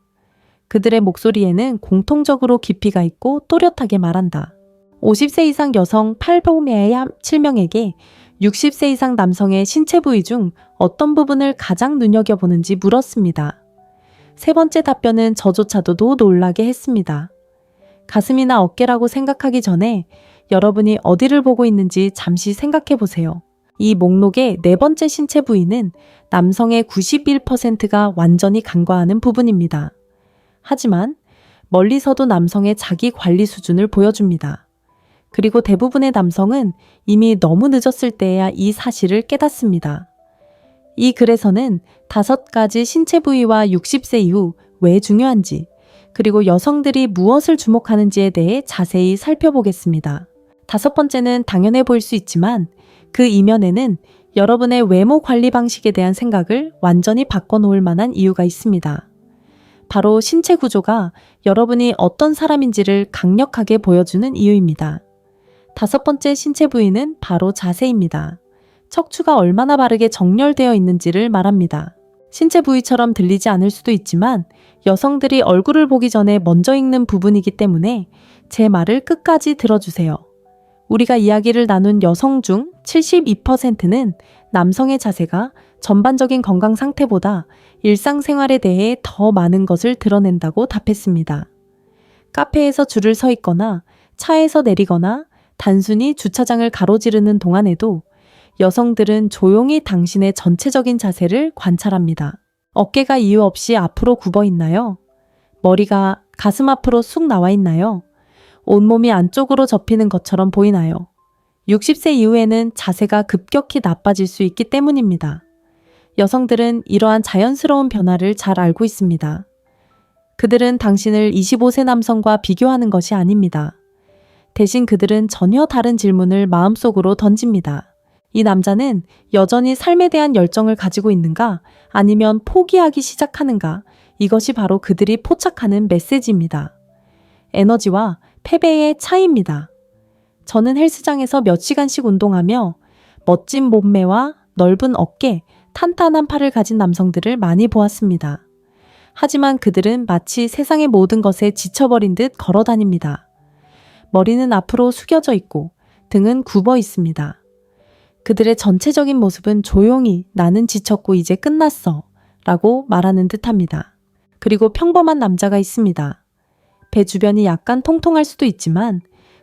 그들의 목소리에는 공통적으로 깊이가 있고 또렷하게 말한다. 50세 이상 여성 팔보메야 7명에게 60세 이상 남성의 신체 부위 중 어떤 부분을 가장 눈여겨보는지 물었습니다. 세 번째 답변은 저조차도 놀라게 했습니다. 가슴이나 어깨라고 생각하기 전에 여러분이 어디를 보고 있는지 잠시 생각해 보세요. 이 목록의 네 번째 신체 부위는 남성의 91%가 완전히 간과하는 부분입니다. 하지만 멀리서도 남성의 자기 관리 수준을 보여줍니다. 그리고 대부분의 남성은 이미 너무 늦었을 때에야 이 사실을 깨닫습니다. 이 글에서는 5가지 신체 부위와 60세 이후 왜 중요한지, 그리고 여성들이 무엇을 주목하는지에 대해 자세히 살펴보겠습니다. 5번째는 당연해 보일 수 있지만 그 이면에는 여러분의 외모 관리 방식에 대한 생각을 완전히 바꿔놓을 만한 이유가 있습니다. 바로 신체 구조가 여러분이 어떤 사람인지를 강력하게 보여주는 이유입니다. 5번째 신체 부위는 바로 자세입니다. 척추가 얼마나 바르게 정렬되어 있는지를 말합니다. 신체 부위처럼 들리지 않을 수도 있지만 여성들이 얼굴을 보기 전에 먼저 읽는 부분이기 때문에 제 말을 끝까지 들어주세요. 우리가 이야기를 나눈 여성 중 72%는 남성의 자세가 전반적인 건강 상태보다 일상생활에 대해 더 많은 것을 드러낸다고 답했습니다. 카페에서 줄을 서 있거나 차에서 내리거나 단순히 주차장을 가로지르는 동안에도 여성들은 조용히 당신의 전체적인 자세를 관찰합니다. 어깨가 이유 없이 앞으로 굽어 있나요? 머리가 가슴 앞으로 쑥 나와 있나요? 온몸이 안쪽으로 접히는 것처럼 보이나요? 60세 이후에는 자세가 급격히 나빠질 수 있기 때문입니다. 여성들은 이러한 자연스러운 변화를 잘 알고 있습니다. 그들은 당신을 25세 남성과 비교하는 것이 아닙니다. 대신 그들은 전혀 다른 질문을 마음속으로 던집니다. 이 남자는 여전히 삶에 대한 열정을 가지고 있는가? 아니면 포기하기 시작하는가? 이것이 바로 그들이 포착하는 메시지입니다. 에너지와 패배의 차이입니다. 저는 헬스장에서 몇 시간씩 운동하며 멋진 몸매와 넓은 어깨, 탄탄한 팔을 가진 남성들을 많이 보았습니다. 하지만 그들은 마치 세상의 모든 것에 지쳐버린 듯 걸어 다닙니다. 머리는 앞으로 숙여져 있고 등은 굽어 있습니다. 그들의 전체적인 모습은 조용히 나는 지쳤고 이제 끝났어 라고 말하는 듯합니다. 그리고 평범한 남자가 있습니다. 배 주변이 약간 통통할 수도 있지만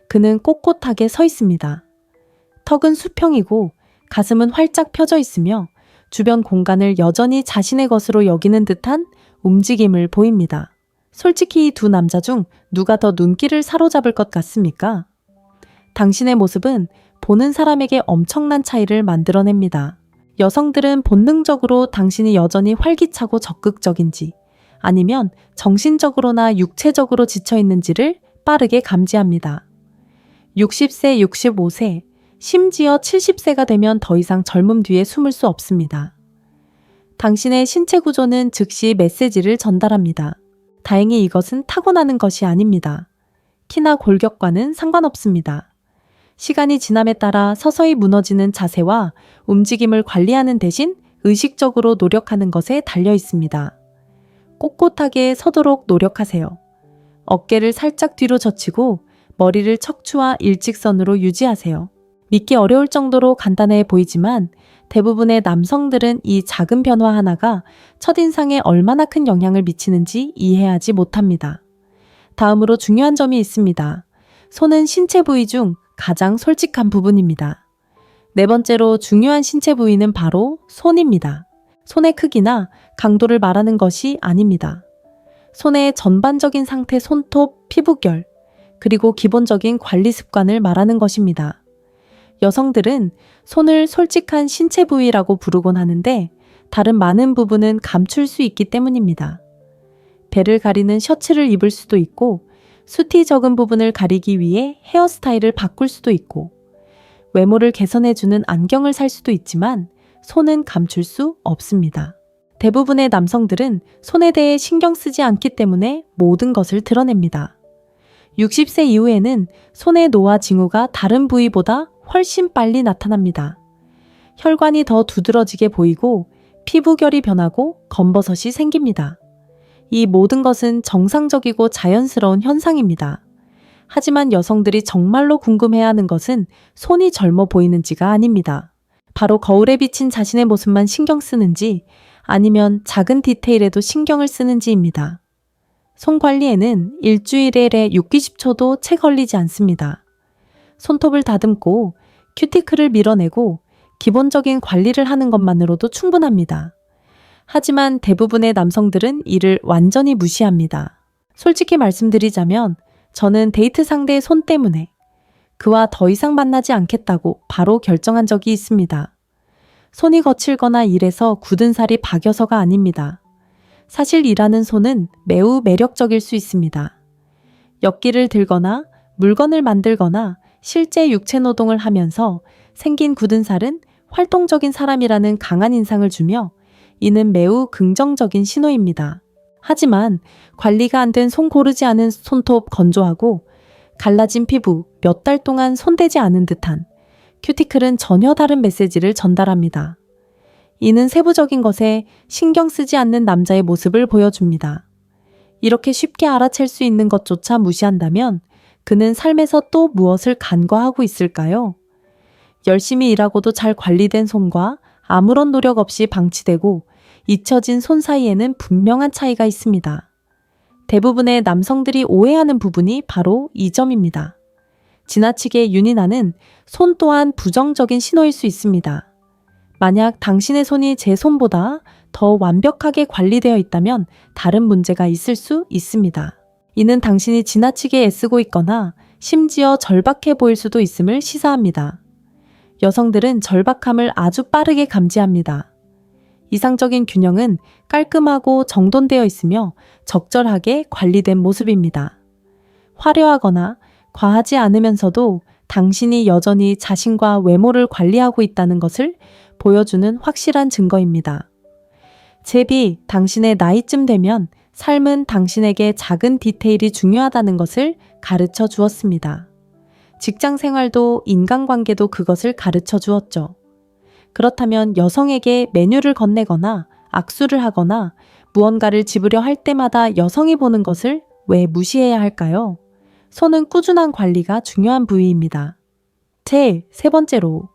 그는 꼿꼿하게 서 있습니다. 턱은 수평이고 가슴은 활짝 펴져 있으며 주변 공간을 여전히 자신의 것으로 여기는 듯한 움직임을 보입니다. 솔직히 이 두 남자 중 누가 더 눈길을 사로잡을 것 같습니까? 당신의 모습은 보는 사람에게 엄청난 차이를 만들어냅니다. 여성들은 본능적으로 당신이 여전히 활기차고 적극적인지 아니면 정신적으로나 육체적으로 지쳐 있는지를 빠르게 감지합니다. 60세, 65세, 심지어 70세가 되면 더 이상 젊음 뒤에 숨을 수 없습니다. 당신의 신체 구조는 즉시 메시지를 전달합니다. 다행히 이것은 타고나는 것이 아닙니다. 키나 골격과는 상관없습니다. 시간이 지남에 따라 서서히 무너지는 자세와 움직임을 관리하는 대신 의식적으로 노력하는 것에 달려 있습니다. 꼿꼿하게 서도록 노력하세요. 어깨를 살짝 뒤로 젖히고 머리를 척추와 일직선으로 유지하세요. 믿기 어려울 정도로 간단해 보이지만 대부분의 남성들은 이 작은 변화 하나가 첫인상에 얼마나 큰 영향을 미치는지 이해하지 못합니다. 다음으로 중요한 점이 있습니다. 손은 신체 부위 중 가장 솔직한 부분입니다. 네 번째로 중요한 신체 부위는 바로 손입니다. 손의 크기나 강도를 말하는 것이 아닙니다. 손의 전반적인 상태, 손톱, 피부결, 그리고 기본적인 관리 습관을 말하는 것입니다. 여성들은 손을 솔직한 신체 부위라고 부르곤 하는데 다른 많은 부분은 감출 수 있기 때문입니다. 배를 가리는 셔츠를 입을 수도 있고 숱이 적은 부분을 가리기 위해 헤어스타일을 바꿀 수도 있고 외모를 개선해주는 안경을 살 수도 있지만 손은 감출 수 없습니다. 대부분의 남성들은 손에 대해 신경 쓰지 않기 때문에 모든 것을 드러냅니다. 60세 이후에는 손의 노화 징후가 다른 부위보다 훨씬 빨리 나타납니다. 혈관이 더 두드러지게 보이고 피부결이 변하고 검버섯이 생깁니다. 이 모든 것은 정상적이고 자연스러운 현상입니다. 하지만 여성들이 정말로 궁금해하는 것은 손이 젊어 보이는지가 아닙니다. 바로 거울에 비친 자신의 모습만 신경 쓰는지 아니면 작은 디테일에도 신경을 쓰는지입니다. 손 관리에는 일주일에 60초도 채 걸리지 않습니다. 손톱을 다듬고 큐티클을 밀어내고 기본적인 관리를 하는 것만으로도 충분합니다. 하지만 대부분의 남성들은 이를 완전히 무시합니다. 솔직히 말씀드리자면 저는 데이트 상대의 손 때문에 그와 더 이상 만나지 않겠다고 바로 결정한 적이 있습니다. 손이 거칠거나 일해서 굳은 살이 박여서가 아닙니다. 사실 일하는 손은 매우 매력적일 수 있습니다. 엿기를 들거나 물건을 만들거나 실제 육체 노동을 하면서 생긴 굳은 살은 활동적인 사람이라는 강한 인상을 주며 이는 매우 긍정적인 신호입니다. 하지만 관리가 안 된 손 고르지 않은 손톱 건조하고 갈라진 피부 몇 달 동안 손대지 않은 듯한 큐티클은 전혀 다른 메시지를 전달합니다. 이는 세부적인 것에 신경 쓰지 않는 남자의 모습을 보여줍니다. 이렇게 쉽게 알아챌 수 있는 것조차 무시한다면 그는 삶에서 또 무엇을 간과하고 있을까요? 열심히 일하고도 잘 관리된 손과 아무런 노력 없이 방치되고 잊혀진 손 사이에는 분명한 차이가 있습니다. 대부분의 남성들이 오해하는 부분이 바로 이 점입니다. 지나치게 윤이 나는 손 또한 부정적인 신호일 수 있습니다. 만약 당신의 손이 제 손보다 더 완벽하게 관리되어 있다면 다른 문제가 있을 수 있습니다. 이는 당신이 지나치게 애쓰고 있거나 심지어 절박해 보일 수도 있음을 시사합니다. 여성들은 절박함을 아주 빠르게 감지합니다. 이상적인 균형은 깔끔하고 정돈되어 있으며 적절하게 관리된 모습입니다. 화려하거나 과하지 않으면서도 당신이 여전히 자신과 외모를 관리하고 있다는 것을 보여주는 확실한 증거입니다. 제비, 당신의 나이쯤 되면 삶은 당신에게 작은 디테일이 중요하다는 것을 가르쳐 주었습니다. 직장 생활도 인간관계도 그것을 가르쳐 주었죠. 그렇다면 여성에게 메뉴를 건네거나 악수를 하거나 무언가를 집으려 할 때마다 여성이 보는 것을 왜 무시해야 할까요? 손은 꾸준한 관리가 중요한 부위입니다. 세 번째로,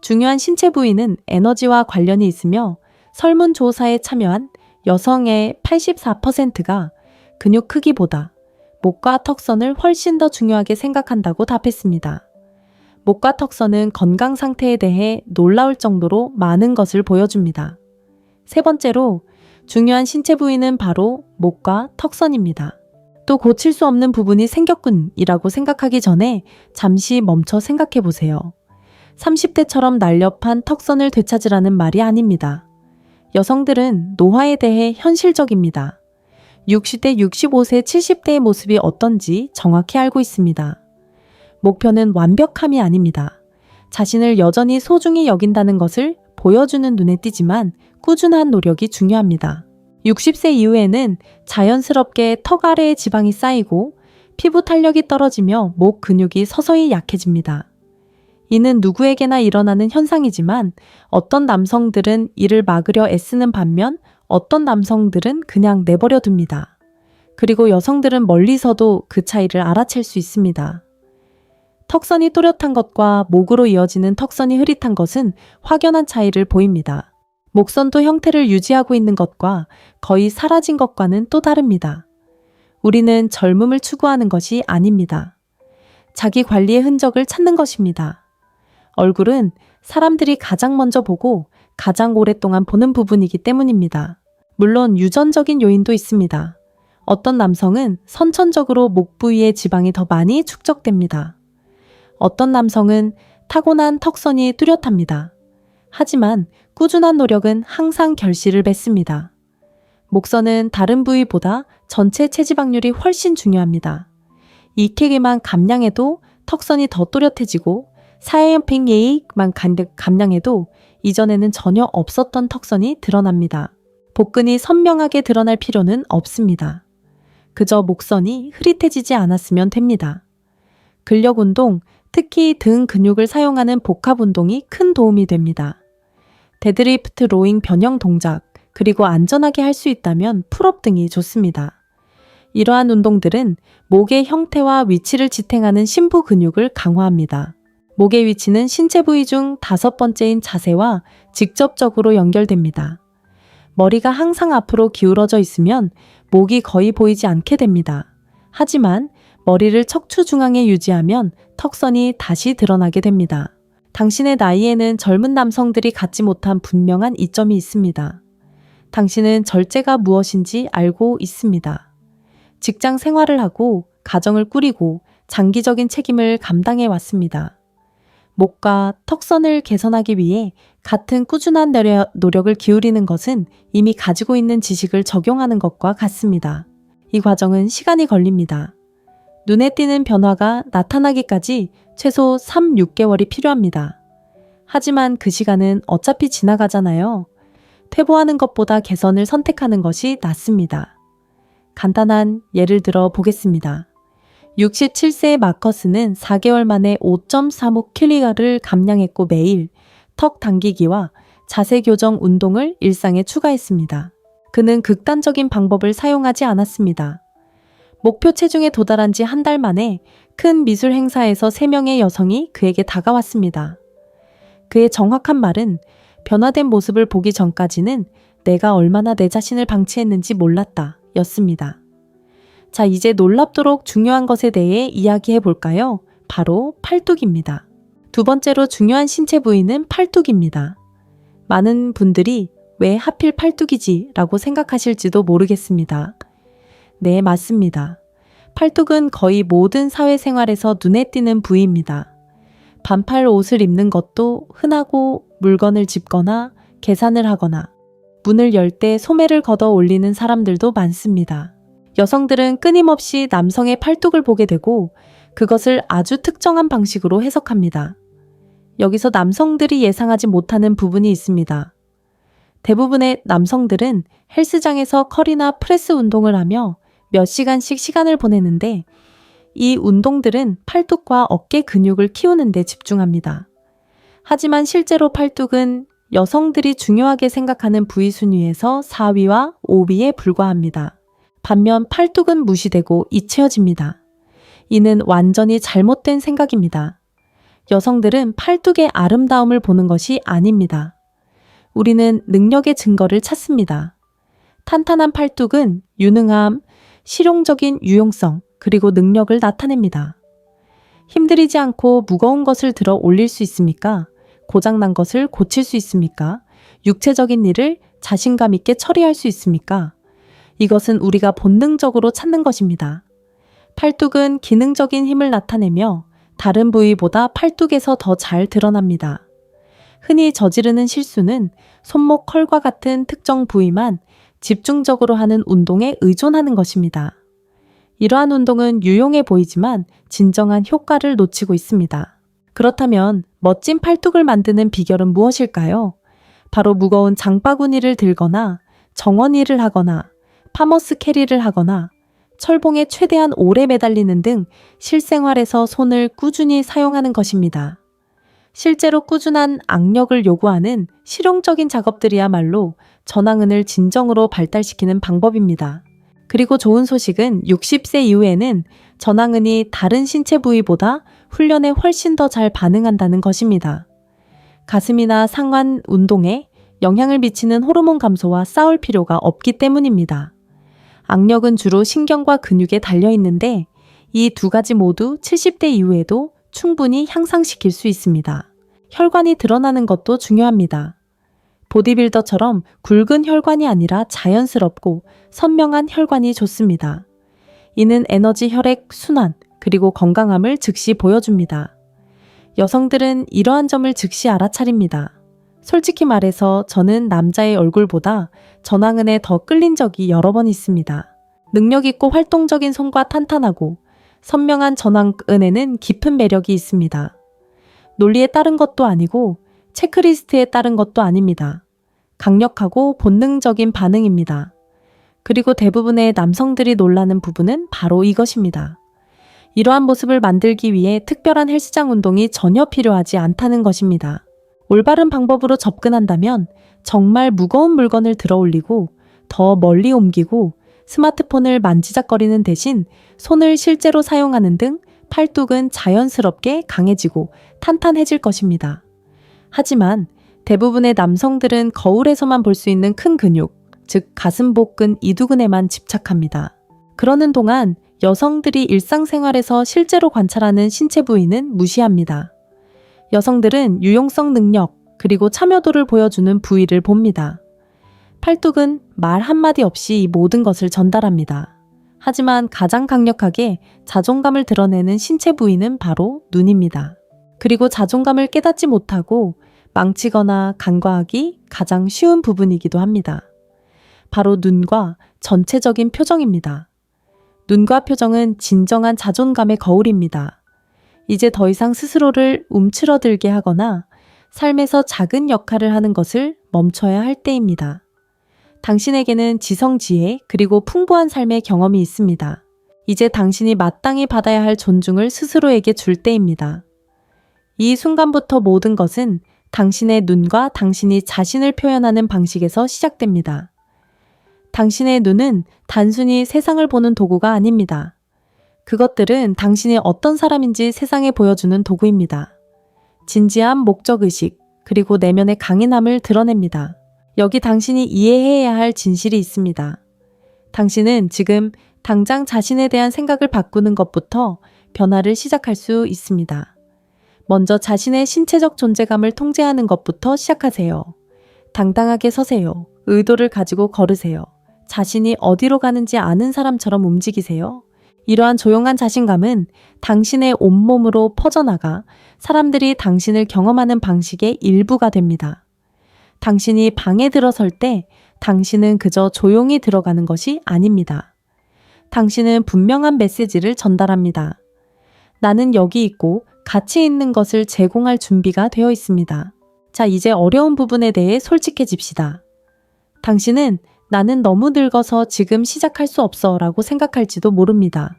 중요한 신체 부위는 에너지와 관련이 있으며 설문조사에 참여한 여성의 84%가 근육 크기보다 목과 턱선을 훨씬 더 중요하게 생각한다고 답했습니다. 목과 턱선은 건강 상태에 대해 놀라울 정도로 많은 것을 보여줍니다. 세 번째로, 중요한 신체 부위는 바로 목과 턱선입니다. 또 고칠 수 없는 부분이 생겼군이라고 생각하기 전에 잠시 멈춰 생각해 보세요. 30대처럼 날렵한 턱선을 되찾으라는 말이 아닙니다. 여성들은 노화에 대해 현실적입니다. 60대, 65세, 70대의 모습이 어떤지 정확히 알고 있습니다. 목표는 완벽함이 아닙니다. 자신을 여전히 소중히 여긴다는 것을 보여주는 눈에 띄지만 꾸준한 노력이 중요합니다. 60세 이후에는 자연스럽게 턱 아래에 지방이 쌓이고 피부 탄력이 떨어지며 목 근육이 서서히 약해집니다. 이는 누구에게나 일어나는 현상이지만 어떤 남성들은 이를 막으려 애쓰는 반면 어떤 남성들은 그냥 내버려 둡니다. 그리고 여성들은 멀리서도 그 차이를 알아챌 수 있습니다. 턱선이 또렷한 것과 목으로 이어지는 턱선이 흐릿한 것은 확연한 차이를 보입니다. 목선도 형태를 유지하고 있는 것과 거의 사라진 것과는 또 다릅니다. 우리는 젊음을 추구하는 것이 아닙니다. 자기 관리의 흔적을 찾는 것입니다. 얼굴은 사람들이 가장 먼저 보고 가장 오랫동안 보는 부분이기 때문입니다. 물론 유전적인 요인도 있습니다. 어떤 남성은 선천적으로 목 부위의 지방이 더 많이 축적됩니다. 어떤 남성은 타고난 턱선이 뚜렷합니다. 하지만 꾸준한 노력은 항상 결실을 맺습니다. 목선은 다른 부위보다 전체 체지방률이 훨씬 중요합니다. 익히기만 감량해도 턱선이 더 또렷해지고 사회염팽예익만 감량해도 이전에는 전혀 없었던 턱선이 드러납니다. 복근이 선명하게 드러날 필요는 없습니다. 그저 목선이 흐릿해지지 않았으면 됩니다. 근력 운동, 특히 등 근육을 사용하는 복합 운동이 큰 도움이 됩니다. 데드리프트, 로잉, 변형 동작, 그리고 안전하게 할 수 있다면 풀업 등이 좋습니다. 이러한 운동들은 목의 형태와 위치를 지탱하는 심부 근육을 강화합니다. 목의 위치는 신체 부위 중 5번째인 자세와 직접적으로 연결됩니다. 머리가 항상 앞으로 기울어져 있으면 목이 거의 보이지 않게 됩니다. 하지만 머리를 척추 중앙에 유지하면 턱선이 다시 드러나게 됩니다. 당신의 나이에는 젊은 남성들이 갖지 못한 분명한 이점이 있습니다. 당신은 절제가 무엇인지 알고 있습니다. 직장 생활을 하고 가정을 꾸리고 장기적인 책임을 감당해 왔습니다. 목과 턱선을 개선하기 위해 같은 꾸준한 노력을 기울이는 것은 이미 가지고 있는 지식을 적용하는 것과 같습니다. 이 과정은 시간이 걸립니다. 눈에 띄는 변화가 나타나기까지 최소 3, 6개월이 필요합니다. 하지만 그 시간은 어차피 지나가잖아요. 퇴보하는 것보다 개선을 선택하는 것이 낫습니다. 간단한 예를 들어 보겠습니다. 67세의 마커스는 4개월 만에 5.35kg를 감량했고 매일 턱 당기기와 자세 교정 운동을 일상에 추가했습니다. 그는 극단적인 방법을 사용하지 않았습니다. 목표 체중에 도달한 지 한 달 만에 큰 미술 행사에서 3명의 여성이 그에게 다가왔습니다. 그의 정확한 말은 변화된 모습을 보기 전까지는 내가 얼마나 내 자신을 방치했는지 몰랐다 였습니다. 자, 이제 놀랍도록 중요한 것에 대해 이야기해 볼까요? 바로 팔뚝입니다. 두 번째로 중요한 신체 부위는 팔뚝입니다. 많은 분들이 왜 하필 팔뚝이지? 라고 생각하실지도 모르겠습니다. 네, 맞습니다. 팔뚝은 거의 모든 사회생활에서 눈에 띄는 부위입니다. 반팔 옷을 입는 것도 흔하고 물건을 짚거나 계산을 하거나 문을 열 때 소매를 걷어 올리는 사람들도 많습니다. 여성들은 끊임없이 남성의 팔뚝을 보게 되고 그것을 아주 특정한 방식으로 해석합니다. 여기서 남성들이 예상하지 못하는 부분이 있습니다. 대부분의 남성들은 헬스장에서 컬이나 프레스 운동을 하며 몇 시간씩 시간을 보내는데 이 운동들은 팔뚝과 어깨 근육을 키우는 데 집중합니다. 하지만 실제로 팔뚝은 여성들이 중요하게 생각하는 부위 순위에서 4위와 5위에 불과합니다. 반면 팔뚝은 무시되고 잊혀집니다. 이는 완전히 잘못된 생각입니다. 여성들은 팔뚝의 아름다움을 보는 것이 아닙니다. 우리는 능력의 증거를 찾습니다. 탄탄한 팔뚝은 유능함, 실용적인 유용성, 그리고 능력을 나타냅니다. 힘들이지 않고 무거운 것을 들어 올릴 수 있습니까? 고장난 것을 고칠 수 있습니까? 육체적인 일을 자신감 있게 처리할 수 있습니까? 이것은 우리가 본능적으로 찾는 것입니다. 팔뚝은 기능적인 힘을 나타내며 다른 부위보다 팔뚝에서 더 잘 드러납니다. 흔히 저지르는 실수는 손목 컬과 같은 특정 부위만 집중적으로 하는 운동에 의존하는 것입니다. 이러한 운동은 유용해 보이지만 진정한 효과를 놓치고 있습니다. 그렇다면 멋진 팔뚝을 만드는 비결은 무엇일까요? 바로 무거운 장바구니를 들거나 정원일을 하거나 파머스 캐리를 하거나 철봉에 최대한 오래 매달리는 등 실생활에서 손을 꾸준히 사용하는 것입니다. 실제로 꾸준한 악력을 요구하는 실용적인 작업들이야말로 전완근을 진정으로 발달시키는 방법입니다. 그리고 좋은 소식은 60세 이후에는 전완근이 다른 신체 부위보다 훈련에 훨씬 더 잘 반응한다는 것입니다. 가슴이나 상완 운동에 영향을 미치는 호르몬 감소와 싸울 필요가 없기 때문입니다. 악력은 주로 신경과 근육에 달려 있는데 이 두 가지 모두 70대 이후에도 충분히 향상시킬 수 있습니다. 혈관이 드러나는 것도 중요합니다. 보디빌더처럼 굵은 혈관이 아니라 자연스럽고 선명한 혈관이 좋습니다. 이는 에너지 혈액 순환 그리고 건강함을 즉시 보여줍니다. 여성들은 이러한 점을 즉시 알아차립니다. 솔직히 말해서 저는 남자의 얼굴보다 전완근에 더 끌린 적이 여러 번 있습니다. 능력 있고 활동적인 손과 탄탄하고 선명한 전완근에는 깊은 매력이 있습니다. 논리에 따른 것도 아니고 체크리스트에 따른 것도 아닙니다. 강력하고 본능적인 반응입니다. 그리고 대부분의 남성들이 놀라는 부분은 바로 이것입니다. 이러한 모습을 만들기 위해 특별한 헬스장 운동이 전혀 필요하지 않다는 것입니다. 올바른 방법으로 접근한다면 정말 무거운 물건을 들어 올리고 더 멀리 옮기고 스마트폰을 만지작거리는 대신 손을 실제로 사용하는 등 팔뚝은 자연스럽게 강해지고 탄탄해질 것입니다. 하지만 대부분의 남성들은 거울에서만 볼 수 있는 큰 근육, 즉 가슴 복근 이두근에만 집착합니다. 그러는 동안 여성들이 일상생활에서 실제로 관찰하는 신체 부위는 무시합니다. 여성들은 유용성 능력, 그리고 참여도를 보여주는 부위를 봅니다. 팔뚝은 말 한마디 없이 이 모든 것을 전달합니다. 하지만 가장 강력하게 자존감을 드러내는 신체 부위는 바로 눈입니다. 그리고 자존감을 깨닫지 못하고 망치거나 간과하기 가장 쉬운 부분이기도 합니다. 바로 눈과 전체적인 표정입니다. 눈과 표정은 진정한 자존감의 거울입니다. 이제 더 이상 스스로를 움츠러들게 하거나 삶에서 작은 역할을 하는 것을 멈춰야 할 때입니다. 당신에게는 지성지혜 그리고 풍부한 삶의 경험이 있습니다. 이제 당신이 마땅히 받아야 할 존중을 스스로에게 줄 때입니다. 이 순간부터 모든 것은 당신의 눈과 당신이 자신을 표현하는 방식에서 시작됩니다. 당신의 눈은 단순히 세상을 보는 도구가 아닙니다. 그것들은 당신이 어떤 사람인지 세상에 보여주는 도구입니다. 진지함, 목적의식, 그리고 내면의 강인함을 드러냅니다. 여기 당신이 이해해야 할 진실이 있습니다. 당신은 지금 당장 자신에 대한 생각을 바꾸는 것부터 변화를 시작할 수 있습니다. 먼저 자신의 신체적 존재감을 통제하는 것부터 시작하세요. 당당하게 서세요. 의도를 가지고 걸으세요. 자신이 어디로 가는지 아는 사람처럼 움직이세요. 이러한 조용한 자신감은 당신의 온몸으로 퍼져나가 사람들이 당신을 경험하는 방식의 일부가 됩니다. 당신이 방에 들어설 때 당신은 그저 조용히 들어가는 것이 아닙니다. 당신은 분명한 메시지를 전달합니다. 나는 여기 있고 가치 있는 것을 제공할 준비가 되어 있습니다. 자, 이제 어려운 부분에 대해 솔직해집시다. 당신은 나는 너무 늙어서 지금 시작할 수 없어 라고 생각할지도 모릅니다.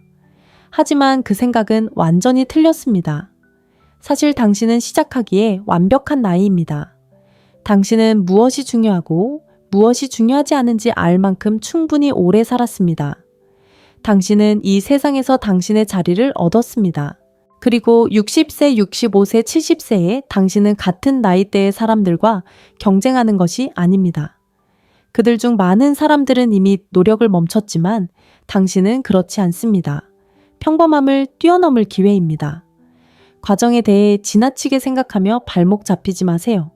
하지만 그 생각은 완전히 틀렸습니다. 사실 당신은 시작하기에 완벽한 나이입니다. 당신은 무엇이 중요하고 무엇이 중요하지 않은지 알 만큼 충분히 오래 살았습니다. 당신은 이 세상에서 당신의 자리를 얻었습니다. 그리고 60세, 65세, 70세에 당신은 같은 나이대의 사람들과 경쟁하는 것이 아닙니다. 그들 중 많은 사람들은 이미 노력을 멈췄지만 당신은 그렇지 않습니다. 평범함을 뛰어넘을 기회입니다. 과정에 대해 지나치게 생각하며 발목 잡히지 마세요.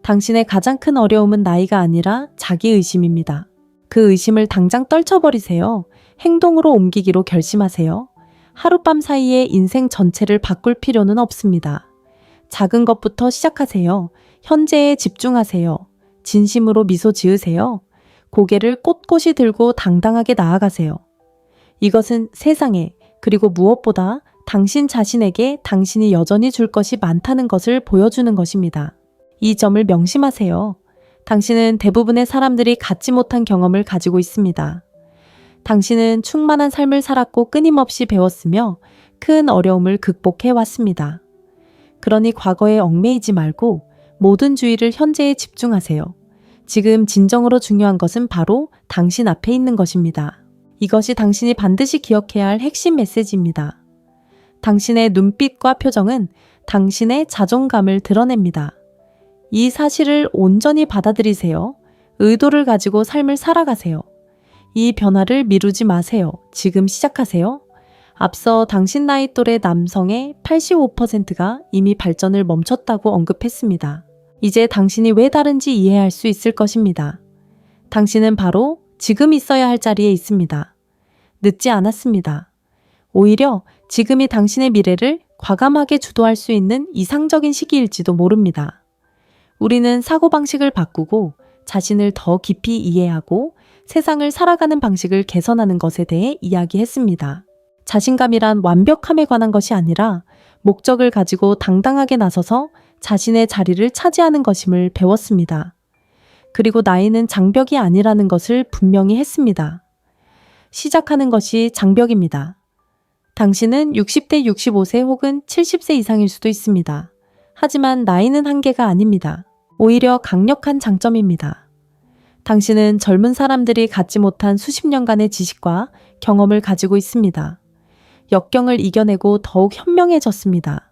당신의 가장 큰 어려움은 나이가 아니라 자기의심입니다. 그 의심을 당장 떨쳐버리세요. 행동으로 옮기기로 결심하세요. 하룻밤 사이에 인생 전체를 바꿀 필요는 없습니다. 작은 것부터 시작하세요. 현재에 집중하세요. 진심으로 미소 지으세요. 고개를 꼿꼿이 들고 당당하게 나아가세요. 이것은 세상에, 그리고 무엇보다 당신 자신에게 당신이 여전히 줄 것이 많다는 것을 보여주는 것입니다. 이 점을 명심하세요. 당신은 대부분의 사람들이 갖지 못한 경험을 가지고 있습니다. 당신은 충만한 삶을 살았고 끊임없이 배웠으며 큰 어려움을 극복해 왔습니다. 그러니 과거에 얽매이지 말고 모든 주의를 현재에 집중하세요. 지금 진정으로 중요한 것은 바로 당신 앞에 있는 것입니다. 이것이 당신이 반드시 기억해야 할 핵심 메시지입니다. 당신의 눈빛과 표정은 당신의 자존감을 드러냅니다. 이 사실을 온전히 받아들이세요. 의도를 가지고 삶을 살아가세요. 이 변화를 미루지 마세요. 지금 시작하세요. 앞서 당신 나이 또래 남성의 85%가 이미 발전을 멈췄다고 언급했습니다. 이제 당신이 왜 다른지 이해할 수 있을 것입니다. 당신은 바로 지금 있어야 할 자리에 있습니다. 늦지 않았습니다. 오히려 지금이 당신의 미래를 과감하게 주도할 수 있는 이상적인 시기일지도 모릅니다. 우리는 사고방식을 바꾸고 자신을 더 깊이 이해하고 세상을 살아가는 방식을 개선하는 것에 대해 이야기했습니다. 자신감이란 완벽함에 관한 것이 아니라 목적을 가지고 당당하게 나서서 자신의 자리를 차지하는 것임을 배웠습니다. 그리고 나이는 장벽이 아니라는 것을 분명히 했습니다. 시작하는 것이 장벽입니다. 당신은 60대, 65세 혹은 70세 이상일 수도 있습니다. 하지만 나이는 한계가 아닙니다. 오히려 강력한 장점입니다. 당신은 젊은 사람들이 갖지 못한 수십 년간의 지식과 경험을 가지고 있습니다. 역경을 이겨내고 더욱 현명해졌습니다.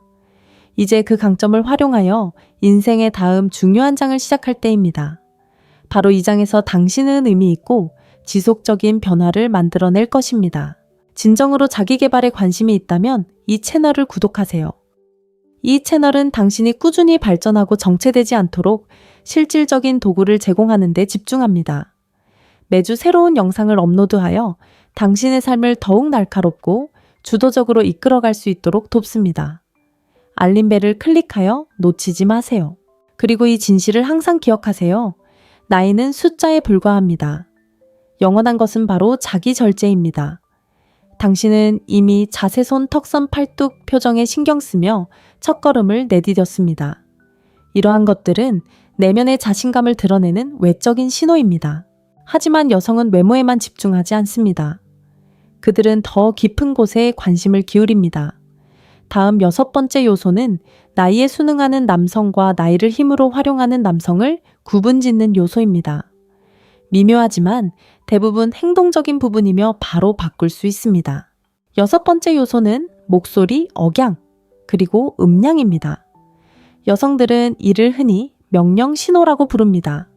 이제 그 강점을 활용하여 인생의 다음 중요한 장을 시작할 때입니다. 바로 이 장에서 당신은 의미 있고 지속적인 변화를 만들어낼 것입니다. 진정으로 자기 개발에 관심이 있다면 이 채널을 구독하세요. 이 채널은 당신이 꾸준히 발전하고 정체되지 않도록 실질적인 도구를 제공하는 데 집중합니다. 매주 새로운 영상을 업로드하여 당신의 삶을 더욱 날카롭고 주도적으로 이끌어갈 수 있도록 돕습니다. 알림벨을 클릭하여 놓치지 마세요. 그리고 이 진실을 항상 기억하세요. 나이는 숫자에 불과합니다. 영원한 것은 바로 자기 절제입니다. 당신은 이미 자세손, 턱선, 팔뚝, 표정에 신경 쓰며 첫걸음을 내디뎠습니다. 이러한 것들은 내면의 자신감을 드러내는 외적인 신호입니다. 하지만 여성은 외모에만 집중하지 않습니다. 그들은 더 깊은 곳에 관심을 기울입니다. 다음 6번째 요소는 나이에 순응하는 남성과 나이를 힘으로 활용하는 남성을 구분짓는 요소입니다. 미묘하지만 대부분 행동적인 부분이며 바로 바꿀 수 있습니다. 6번째 요소는 목소리, 억양, 그리고 음량입니다. 여성들은 이를 흔히 명령 신호라고 부릅니다.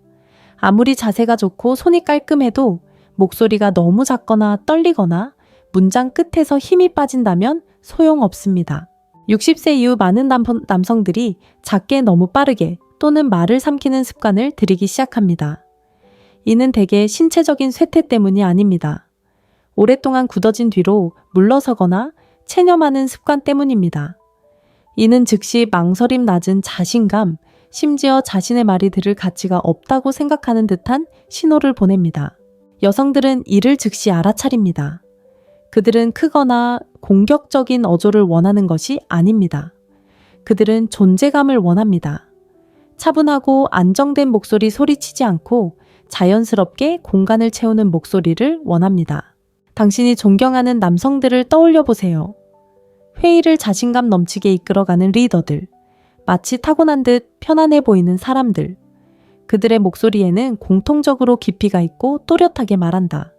아무리 자세가 좋고 손이 깔끔해도 목소리가 너무 작거나 떨리거나 문장 끝에서 힘이 빠진다면 소용없습니다. 60세 이후 많은 남성들이 작게 너무 빠르게 또는 말을 삼키는 습관을 들이기 시작합니다. 이는 대개 신체적인 쇠퇴 때문이 아닙니다. 오랫동안 굳어진 뒤로 물러서거나 체념하는 습관 때문입니다. 이는 즉시 망설임 낮은 자신감, 심지어 자신의 말이 들을 가치가 없다고 생각하는 듯한 신호를 보냅니다. 여성들은 이를 즉시 알아차립니다. 그들은 크거나 공격적인 어조를 원하는 것이 아닙니다. 그들은 존재감을 원합니다. 차분하고 안정된 목소리 소리치지 않고 자연스럽게 공간을 채우는 목소리를 원합니다. 당신이 존경하는 남성들을 떠올려 보세요. 회의를 자신감 넘치게 이끌어가는 리더들, 마치 타고난 듯 편안해 보이는 사람들, 그들의 목소리에는 공통적으로 깊이가 있고 또렷하게 말한다.